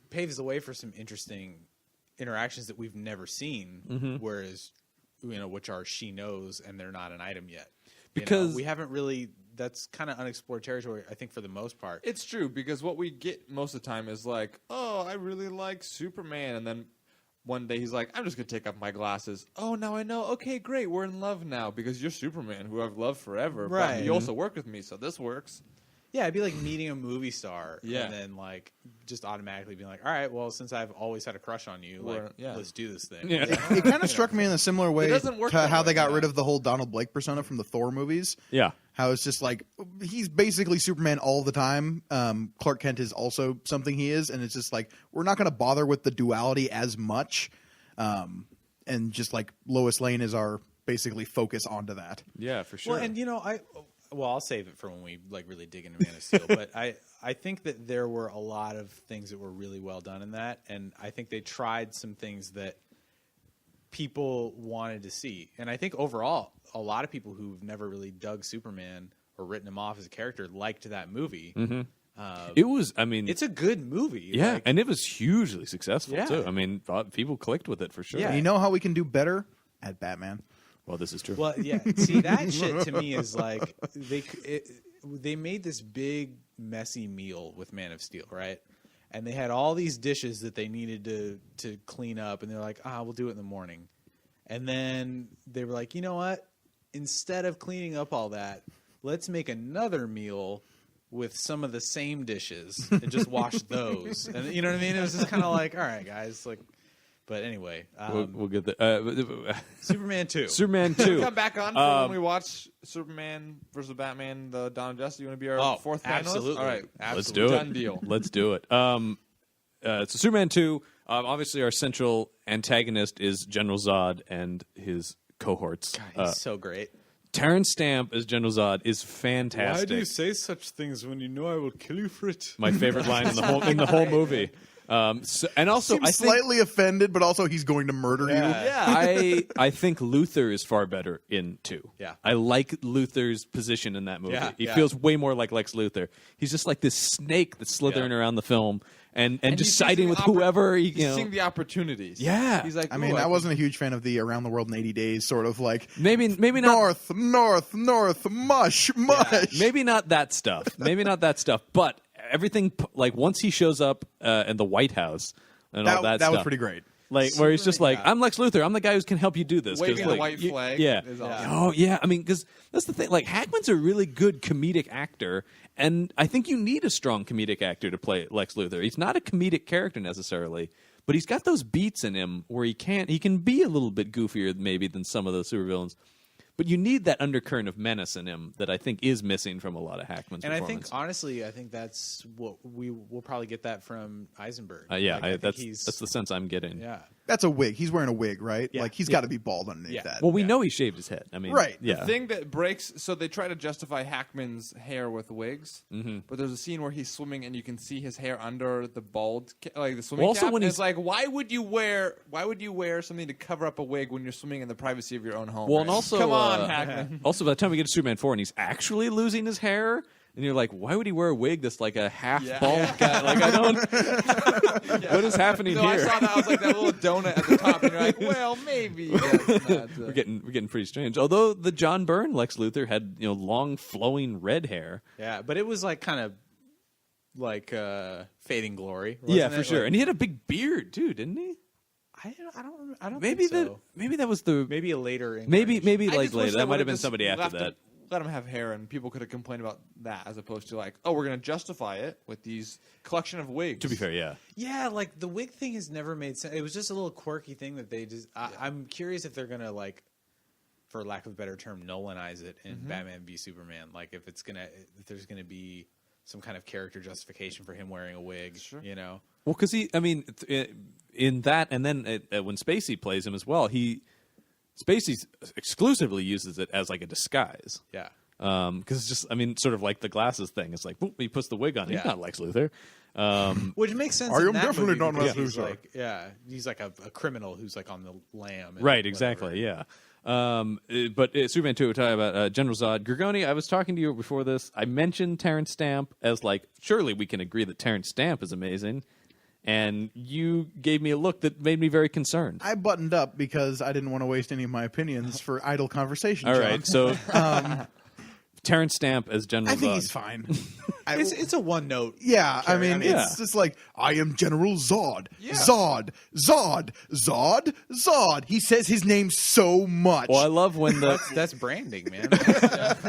paves the way for some interesting interactions that we've never seen. Mm-hmm. Whereas, which are she knows and they're not an item yet. Because- we haven't really. That's kind of unexplored territory, I think, for the most part. It's true because what we get most of the time is like, oh, I really like Superman, and then one day he's like, I'm just gonna take off my glasses. Oh, now I know. Okay, great, we're in love now because you're Superman, who I've loved forever. Right. But you also work with me, so this works. Yeah, it'd be like meeting a movie star, Yeah. and then like just automatically being like, all right, well, since I've always had a crush on you, like, let's do this thing. Yeah. It kind of struck me in a similar way doesn't work to that how way, they got yeah. rid of the whole Donald Blake persona from the Thor movies. Yeah. How it's just like he's basically Superman all the time. Clark Kent is also something he is, and it's just like we're not going to bother with the duality as much, and just like Lois Lane is our basically focus onto that. Yeah, for sure. Well, and I'll save it for when we like really dig into Man of Steel. But I think that there were a lot of things that were really well done in that, and I think they tried some things that people wanted to see. And I think overall, a lot of people who've never really dug Superman or written him off as a character liked that movie. Mm-hmm. It was, I mean, It's a good movie. yeah, Like, and it was hugely successful Yeah. too. I mean, people clicked with it for sure. Yeah. And you know how we can do better at Batman? Well, this is true. well, yeah. See, that shit to me is like they made this big messy meal with Man of Steel, right? And they had all these dishes that they needed to clean up, and they're like, we'll do it in the morning. And then they were like, you know what? Instead of cleaning up all that, let's make another meal with some of the same dishes and just wash those. And you know what I mean? It was just kind of like, all right, guys, like. But anyway, we'll get the Superman 2. Superman 2. Come back on for when we watch Superman versus Batman, the Dawn of Justice. You want to be our fourth panelist? absolutely. All right. Let's do it. Done deal. Let's do it. So Superman 2, obviously our central antagonist is General Zod and his cohorts. He's so great. Terrence Stamp as General Zod is fantastic. say such things when you know I will kill you for it? My favorite line in the whole movie. And also, Seems I think slightly offended, but also he's going to murder you. I think Luthor is far better in 2. Yeah. I like Luthor's position in that movie. Yeah, He yeah. feels way more like Lex Luthor. He's just like this snake that's slithering around the film and just he's siding seizing with the whoever He's you know. seeing the opportunities. Yeah. He's like, I mean, "Ooh, I can- wasn't a huge fan of the Around the World in 80 Days sort of like Maybe not north, mush. maybe not that stuff. But everything like once he shows up in the White House and all that that stuff. was pretty great. Like where he's just like, I'm Lex Luthor. I'm the guy who can help you do this. 'Cause, Waving the like, white flag Yeah. is awesome. Oh yeah. I mean, because that's the thing. Like Hackman's a really good comedic actor, and I think you need a strong comedic actor to play Lex Luthor. He's not a comedic character necessarily, but he's got those beats in him where he can be a little bit goofier maybe than some of those supervillains. But you need that undercurrent of menace in him that I think is missing from a lot of Hackman's And I performance. think, honestly, that's what we'll probably get that from Eisenberg. Yeah, Like, I think that's the sense I'm getting. yeah. That's a wig. He's wearing a wig, right? Yeah. Like he's got to be bald underneath Yeah. that. Well, we know he shaved his head. I mean, Right. Yeah. The thing that breaks, so they try to justify Hackman's hair with wigs, but there's a scene where he's swimming and you can see his hair under the bald, like the swimming Well, also cap. when and he's- it's like, why would you wear something to cover up a wig when you're swimming in the privacy of your own home? Well, and also, come on, Hackman. Also, by the time we get to Superman 4 and he's actually losing his hair, and you're like, why would he wear a wig that's like a half bald guy? Like, I don't. What is happening No, here? I saw that. I was like that little donut at the top, and you're like, well, maybe. That's not, We're getting pretty strange. Although the John Byrne Lex Luthor had long flowing red hair. Yeah, but it was like kind of like fading glory. Yeah, wasn't for it? sure. Like, And he had a big beard too, didn't he? I don't Maybe think so. maybe that was the Maybe a later. maybe incarnation. I like just wish later. That might have been just somebody after left that. him- let him have hair, and people could have complained about that, as opposed to like, oh, we're going to justify it with these collection of wigs. To be fair, yeah. Yeah, like the wig thing has never made sense. It was just a little quirky thing that they just. I'm curious if they're gonna like, for lack of a better term, Nolanize it in Batman v Superman. Like if there's gonna be some kind of character justification for him wearing a wig. Sure. You know. Well, because in that, and then when Spacey plays him as well, Spacey exclusively uses it as like a disguise. Yeah. Because it's just, I mean, sort of like the glasses thing. It's like, boop, he puts the wig on. He's Yeah. not Lex Luthor. Which makes sense. I in am that definitely movie not because Lex he's Luthor. like, yeah, he's like a criminal who's like on the lam. and Right, whatever. exactly, yeah. But Superman 2, we're talking about General Zod. Gorgoni, I was talking to you before this. I mentioned Terrence Stamp as like, surely we can agree that Terrence Stamp is amazing. And you gave me a look that made me very concerned. I buttoned up because I didn't want to waste any of my opinions for idle conversation. All John. right, so Terrence Stamp as General I think Zod. he's fine. It's a one note. Yeah, I mean, Yeah. it's just like, I am General Zod. Yeah. Zod. Zod. Zod. Zod. He says his name so much. Well, I love when the That's branding, man.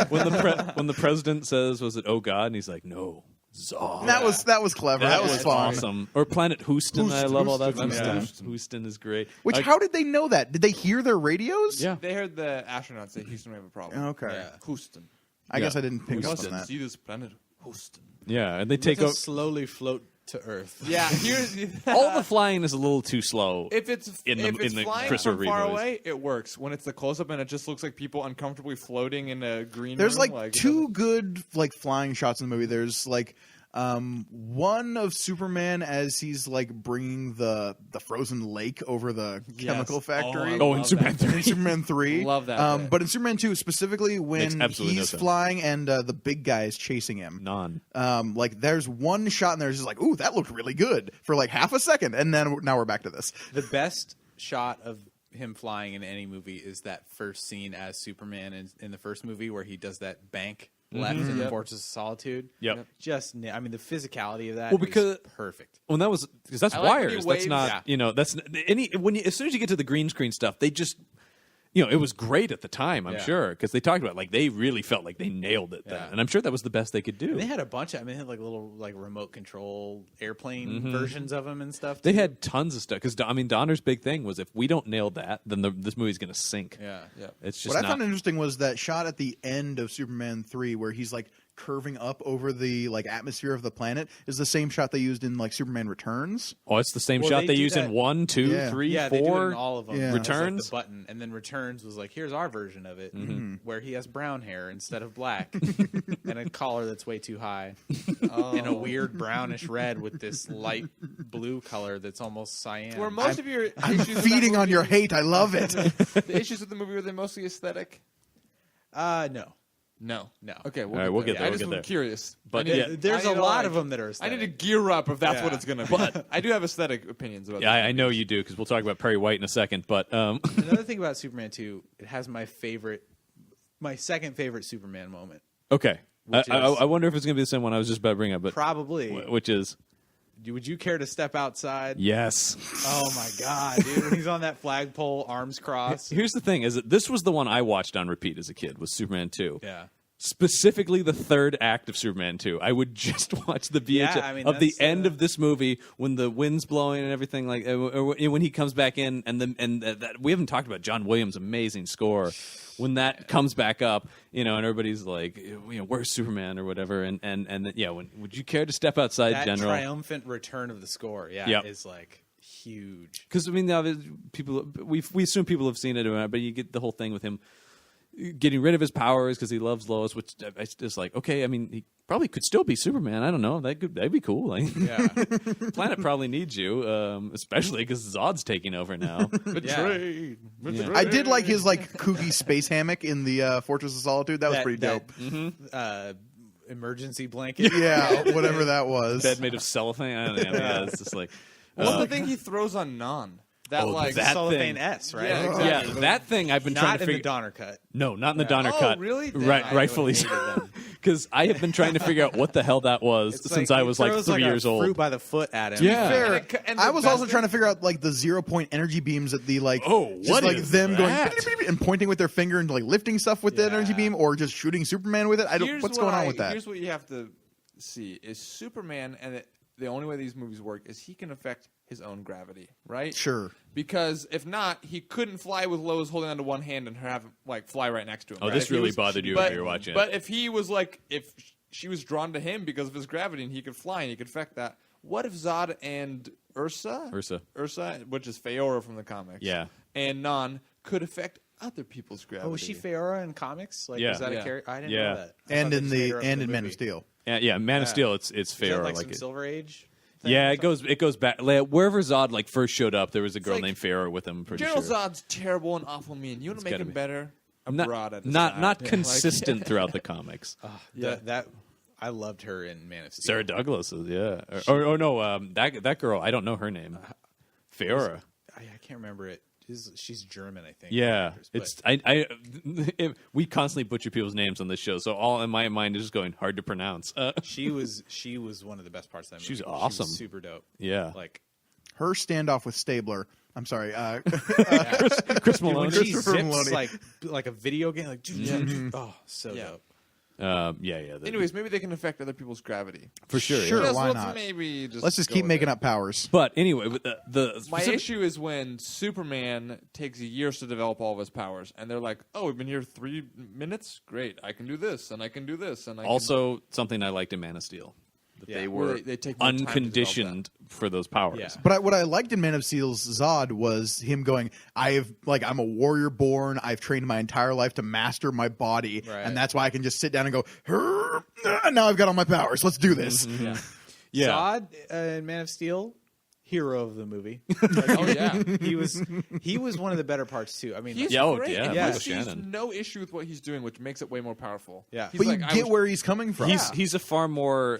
when the president says, "Was it oh God?" and he's like, "No, Zod." That was clever. That was fun. awesome. Or Planet Houston. I love all that stuff. Houston is great. Which, how did they know that? Did they hear their radios? Yeah. They heard the astronauts say Houston, we have a problem. Okay. Yeah. Houston. I guess I didn't pick up Houston. on that. See this planet? Houston. Yeah, and they take To over. slowly float to Earth. Yeah, here's All the flying is a little too slow. If it's In the- if it's in the flying Christopher from far Reeve movies. away, it works. When it's the close up and it just looks like people uncomfortably floating in a green There's room, like it two good like flying shots in the movie. There's like one of Superman as he's like bringing the frozen lake over the chemical factory. Oh, in Superman 3. In Superman 3. Love that bit. But in Superman 2, specifically when absolutely no he's sense. flying and the big guy is chasing him. None. Like there's one shot and there's just like, ooh, that looked really good for like half a second. And then now we're back to this. The best shot of him flying in any movie is that first scene as Superman in the first movie where he does that bank left in the Fortress of Solitude. Yep. Just, I mean, the physicality of that Well, because- is perfect. Well, that was because that's I like when he wires. That's waves. not Yeah. that's any when you, as soon as you get to the green screen stuff, they just it was great at the time. I'm Yeah. sure because they talked about like they really felt like they nailed it then, Yeah. and I'm sure that was the best they could do. And they had a bunch of, they had like little like remote control airplane versions of them and stuff. They too. had tons of stuff because I mean Donner's big thing was if we don't nail that, then this movie's going to sink. Yeah. It's just What I not. found interesting was that shot at the end of Superman 3 where he's like curving up over the like atmosphere of the planet is the same shot they used in like Superman Returns. Oh, it's the same Well, shot they they do use that- in 1, 2, Yeah. 3, Yeah, they do it 4. in all of them. Yeah. It's like Returns? the button, and then Returns was like, here's our version of it, where he has brown hair instead of black, and a collar that's way too high, and a weird brownish red with this light blue color that's almost cyan. Were most of your I'm issues with that feeding on movie- your hate. I love it. the issues with the movie were they mostly aesthetic? No. No. No. Okay, All right, we'll get there, I we'll just get was there. curious. But I need- yeah, There's I a need to, lot like- of them that are I aesthetic. need to gear up if that's what Yeah. it's going to be. But I do have aesthetic opinions about Yeah, this. I know you do because we'll talk about Perry White in a second. But Another thing about Superman 2, it has my second favorite Superman moment. okay, Which I is- wonder if it's going to be the same one I was just about to bring up. But Probably. which is Would you care to step outside? yes. Oh my God, dude! When he's on that flagpole, arms crossed. Here's the thing: is that this was the one I watched on repeat as a kid was Superman 2. Yeah. Specifically, the third act of Superman 2. I would just watch the VHS Yeah, I mean, of the that's, end of this movie when the wind's blowing and everything, like or when he comes back in, and that we haven't talked about John Williams' amazing score. When that comes back up, and everybody's like, where's Superman or whatever, and would you care to step outside, That General? triumphant return of the score, Yep. is like huge. Because I mean, now people we assume people have seen it, but you get the whole thing with him getting rid of his powers because he loves Lois, which I just like. Okay, I mean, he probably could still be Superman. I don't know. That'd be cool. Like, Yeah. planet probably needs you, especially because Zod's taking over now. Betrayed. I did like his like kooky space hammock in the Fortress of Solitude. That was pretty dope. Emergency blanket. Yeah, whatever that was. Bed made of cellophane. I don't know. Yeah, it's just like. What's the thing he throws on Non? That Oh, like that Cellophane thing. S, right? Yeah, exactly. Yeah, that thing I've been trying Not to in the figure. Donner cut. No, not in the Donner Oh, cut. really? Then Right, I rightfully hated so. them. Because I have been trying to figure out what the hell that was It's since I he was like throws 3 a years old. Fruit by the foot at him. Yeah. Fair. And I the was best also thing- trying to figure out like the 0-point energy beams at the like. Oh, just what like is them that? going and pointing with their finger and like lifting stuff with the Yeah. energy beam, or just shooting Superman with it. I don't. Here's What's what going on with that? Here's what you have to see: is Superman, and the only way these movies work is he can affect his own gravity, right? Sure. Because if not, he couldn't fly with Lois holding onto one hand and her have like fly right next to him. Oh, right? this If he really was- bothered you but, when you were watching it. But if he was like, if she was drawn to him because of his gravity and he could fly and he could affect that, what if Zod and Ursa, which is Feora from the comics, Yeah. and Non could affect other people's gravity? Oh, was she Feora in comics? Like, Yeah. was that Yeah. a character? I didn't Yeah. know that. I And thought in they just made the her up and for in the Man of movie. Steel. Yeah, Man of Yeah. Steel. It's Is that fair. like Like some it. Silver Age? thing? Yeah, it goes back. Like, wherever Zod like first showed up, there was a girl like named Pharaoh with him. I'm pretty General sure. Zod's terrible and awful mean. You want to make gotta him be. better? A Not broad at his not side. not Yeah. consistent throughout the comics. Yeah. That I loved her in Man of Steel. Sarah Douglas is or no that girl. I don't know her name. Pharaoh. I can't remember it. she's German, I think. Yeah, But it's we constantly butcher people's names on this show, so all in my mind is just going hard to pronounce. she was one of the best parts of that movie. She's awesome. She was super dope. Yeah. Like Her standoff with Stabler. I'm sorry. Chris Maloney. when she Christopher zips Maloney. like a video game, like oh, so Yeah. dope. Anyways, maybe they can affect other people's gravity. for sure. Sure. Yeah. why Let's not? Maybe Let's just go keep with making it. up powers. But anyway, with the My specific- issue is when Superman takes years to develop all of his powers, and they're like, "Oh, we've been here 3 minutes. Great, I can do this, and I can do this, and I also something I liked in Man of Steel. That Yeah. they Where were they take more time to develop unconditioned for those powers. Yeah. But what I liked in Man of Steel's Zod was him going, I'm a warrior born. I've trained my entire life to master my body. Right. And that's why I can just sit down and go, now I've got all my powers. Let's do this. Yeah. Yeah. Zod in Man of Steel, hero of the movie. Oh yeah, he was one of the better parts too. I mean, he's Yeah, oh, great. yeah, and Michael he sees Shannon. no issue with what he's doing, which makes it way more powerful. Yeah. He's But like, you I get was- where he's coming from. He's a far more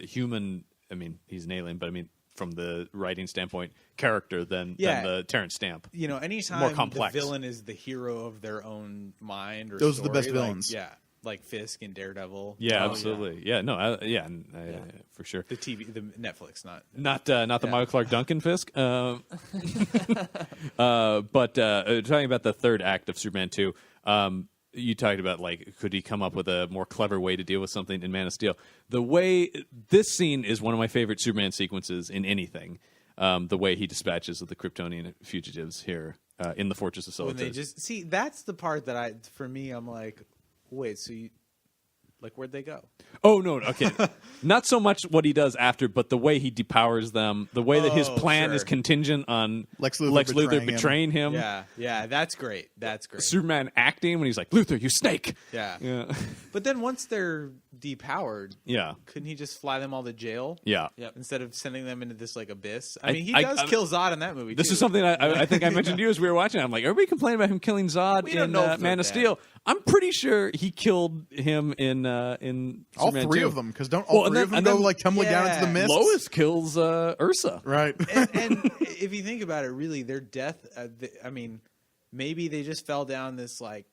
human. I mean, he's an alien, but I mean, from the writing standpoint, character than the Terrence Stamp. you know, anytime More complex. the villain is the hero of their own mind or Those are the story, best like- villains. Yeah, like Fisk and Daredevil. Yeah, Oh, absolutely. Yeah, no, for sure. The Netflix, not Not the Michael Clark Duncan Fisk. But talking about the third act of Superman 2, you talked about, like, could he come up with a more clever way to deal with something in Man of Steel? The way this scene is one of my favorite Superman sequences in anything. The way he dispatches of the Kryptonian fugitives here in the Fortress of when Solitude. they just see. That's the part that I'm like, wait, so you like where'd they go? Oh, no, okay. Not so much what he does after, but the way he depowers them, the way that his plan sure. is contingent on Lex Luthor betraying him. Yeah, that's great. That's great. Superman acting when he's like, Luthor, you snake! Yeah. Yeah. But then once they're depowered, Yeah. couldn't he just fly them all to jail? Yeah. Yep. Instead of sending them into this like abyss. I- I mean, he I- does kill Zod in that movie. This too. is something I think I mentioned to you as we were watching. I'm like, everybody complaining about him killing Zod We don't in know if they're Man of bad. Steel. I'm pretty sure he killed him in all Superman three 2. of them, because don't all Well, and three of then- them and go then- like tumbling down into the Yeah. mist? Lois kills Ursa. Right. and if you think about it, really, their death. I mean, maybe they just fell down this like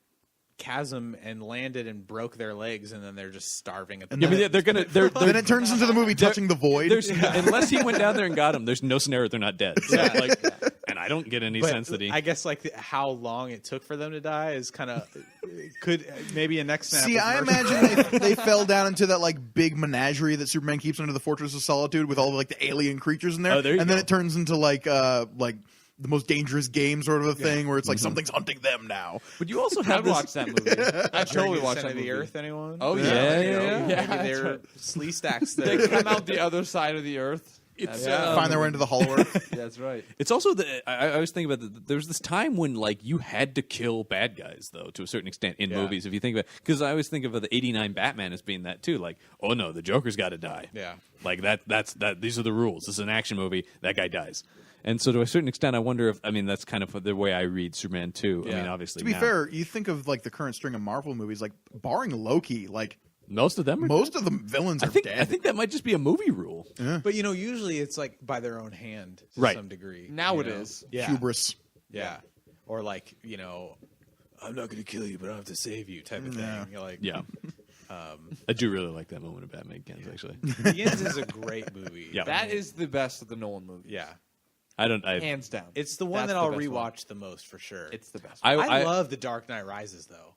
chasm and landed and broke their legs, and then they're just starving at the. And Yeah, I then mean, they're gonna. They're then it turns into the movie Touching the Void. There's unless he went down there and got him. There's no scenario they're not dead. So, Yeah. like, and I don't get any But sense that he. I guess like how long it took for them to die is kind of could maybe a next snap. See, is I merciful. imagine they fell down into that like big menagerie that Superman keeps under the Fortress of Solitude with all like the alien creatures in there. Oh, there you and then go. it turns into like the most dangerous game sort of a thing where it's like something's hunting them now. But you also I'd have this. watch that movie. I'd totally During watch Descent that of movie. the Earth. Anyone? Oh yeah, Yeah, you know, yeah, Maybe that's they're right. slee stacks. They There. come out the other side of the Earth. It's, Yeah. Find their way into the Hollow Earth. That's right. It's also I was thinking about there was this time when like you had to kill bad guys though to a certain extent in Yeah. movies if you think about because I always think of the '89 Batman as being that too, like, oh no, the Joker's got to die. Yeah. Like that's these are the rules. This is an action movie. That guy dies. And so to a certain extent, I wonder if that's kind of the way I read Superman 2. I Yeah. mean, obviously To be now, fair, you think of like the current string of Marvel movies, like barring Loki, like most of them are most of the villains are I think dead. that might just be a movie rule. But you know, usually it's like by their own hand to Right. some degree. Now you it know? is. Yeah. Hubris. Yeah. Or like, you know, I'm not going to kill you, but I have to save you type of thing. Yeah. You're like, Yeah. I do really like that moment of Batman Begins, actually. Begins is a great movie. Yeah. That is the best of the Nolan movies. Yeah. Hands down. It's the one That's that the I'll best one. rewatch the most for sure. It's the best. I love The Dark Knight Rises though.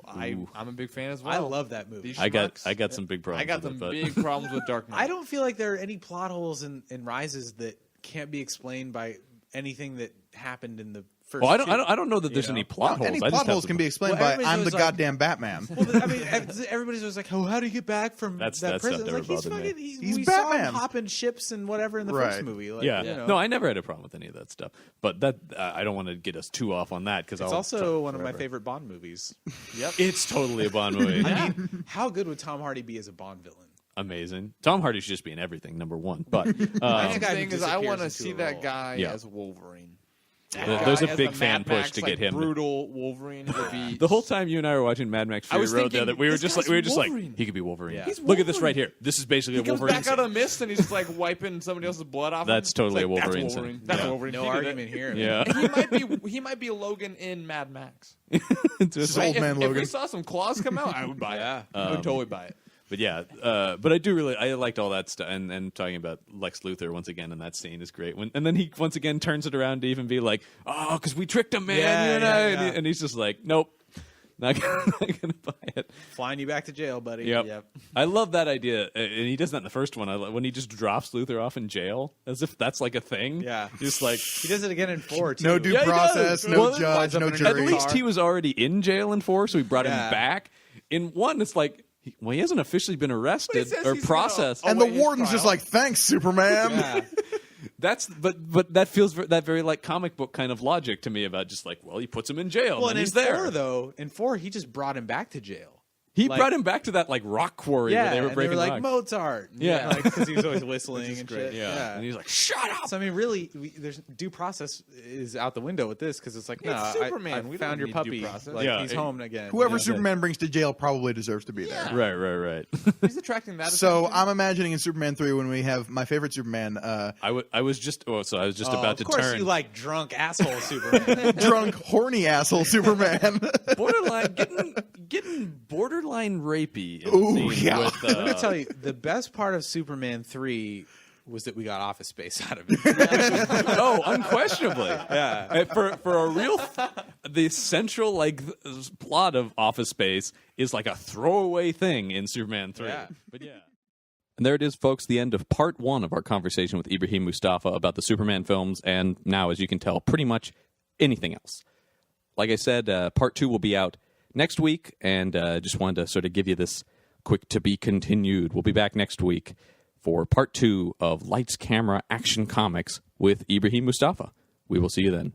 I'm a big fan as well. I love that movie. These I got schmucks. some big problems. I got with some it, but big problems with Dark Knight. I don't feel like there are any plot holes in Rises that can't be explained by anything that happened in the first. Well, two, I don't know that you there's know? any plot holes. Any I just plot have holes to- can be explained Well, by everybody's I'm the always like- goddamn Batman. Well, I mean, everybody's always like, "Oh, how do you get back from That's that stuff prison?" never Like he's bothered me. fucking. He's we saw Batman. him hopping ships and whatever in the Right. first movie. Like, Yeah. you know. No, I never had a problem with any of that stuff. But that I don't want to get us too off on that because It's also one of my favorite Bond movies. Yep. It's totally a Bond movie. I mean, how good would Tom Hardy be as a Bond villain? Amazing. Tom Hardy should just be in everything. Number one, but My That's a guy who thing is, I disappears want to into see a that role. guy Yeah. as Wolverine. There's a As big the fan Mad push Max, to like, get him. brutal Wolverine would be The whole time you and I were watching Mad Max Fury was Road, thinking, that we were this just guy's like, Wolverine. he could be Wolverine. Yeah. He's Look at this Wolverine. right here. This is basically He a comes Wolverine. back out of the mist and he's just like wiping somebody else's blood off. That's him. totally It's like, a Wolverine That's scene. Wolverine. That's Yeah. Wolverine. No He did argument it. here. Yeah. And he might be Logan in Mad Max. Just Old If- man if Logan. we saw some claws come out, I would buy Yeah. it. I would totally buy it. But yeah, but I do really, I liked all that stuff, and talking about Lex Luthor once again in that scene is great. And then he once again turns it around to even be like, "Oh, because we tricked him, man," Yeah, you and yeah, I, yeah. and he's just like, "Nope, not gonna buy it." Flying you back to jail, buddy. Yep. I love that idea, and he does that in the first one. When he just drops Luthor off in jail, as if that's like a thing. Yeah. just like. He does it again in 4 too. No due Yeah, he process, does. no Well, judge, flies up no in an jury. At least car. he was already in jail in 4, so he brought him Yeah. back. In 1, it's like, well, he hasn't officially been arrested says or he's processed. gonna- And the await his warden's just trial. like, "Thanks, Superman." Yeah. That's but that feels that very like comic book kind of logic to me about just like, well, he puts him in jail Well, and and he's in there. 4 though, in 4 he just brought him back to jail. He like- brought him back to that like rock quarry where they were and breaking like rocks. Mozart. Yeah. like because he was always whistling and great. shit. Yeah. and he's like, shut up. So I mean, really, there's due process is out the window with this because it's like, no, It's Superman. I We don't found your need puppy. due process. Like Yeah. he's home again. Whoever Yeah. Superman brings to jail probably deserves to be there. Right. He's attracting that. So attention. I'm imagining in Superman 3 when we have my favorite Superman, I was just about to Of course, turn you like drunk asshole Superman. drunk, horny asshole Superman. borderline getting borderline rapey. In Ooh, the scene yeah. with, Let me tell you, the best part of Superman 3 was that we got Office Space out of it. oh, unquestionably. Yeah. For a real, the central like plot of Office Space is like a throwaway thing in Superman 3. Yeah. But yeah. And there it is, folks, the end of part 1 of our conversation with Ibrahim Moustafa about the Superman films, and now, as you can tell, pretty much anything else. Like I said, part 2 will be out next week, and just wanted to sort of give you this quick to be continued. We'll be back next week for part 2 of Lights, Camera, Action Comics with Ibrahim Moustafa. We will see you then.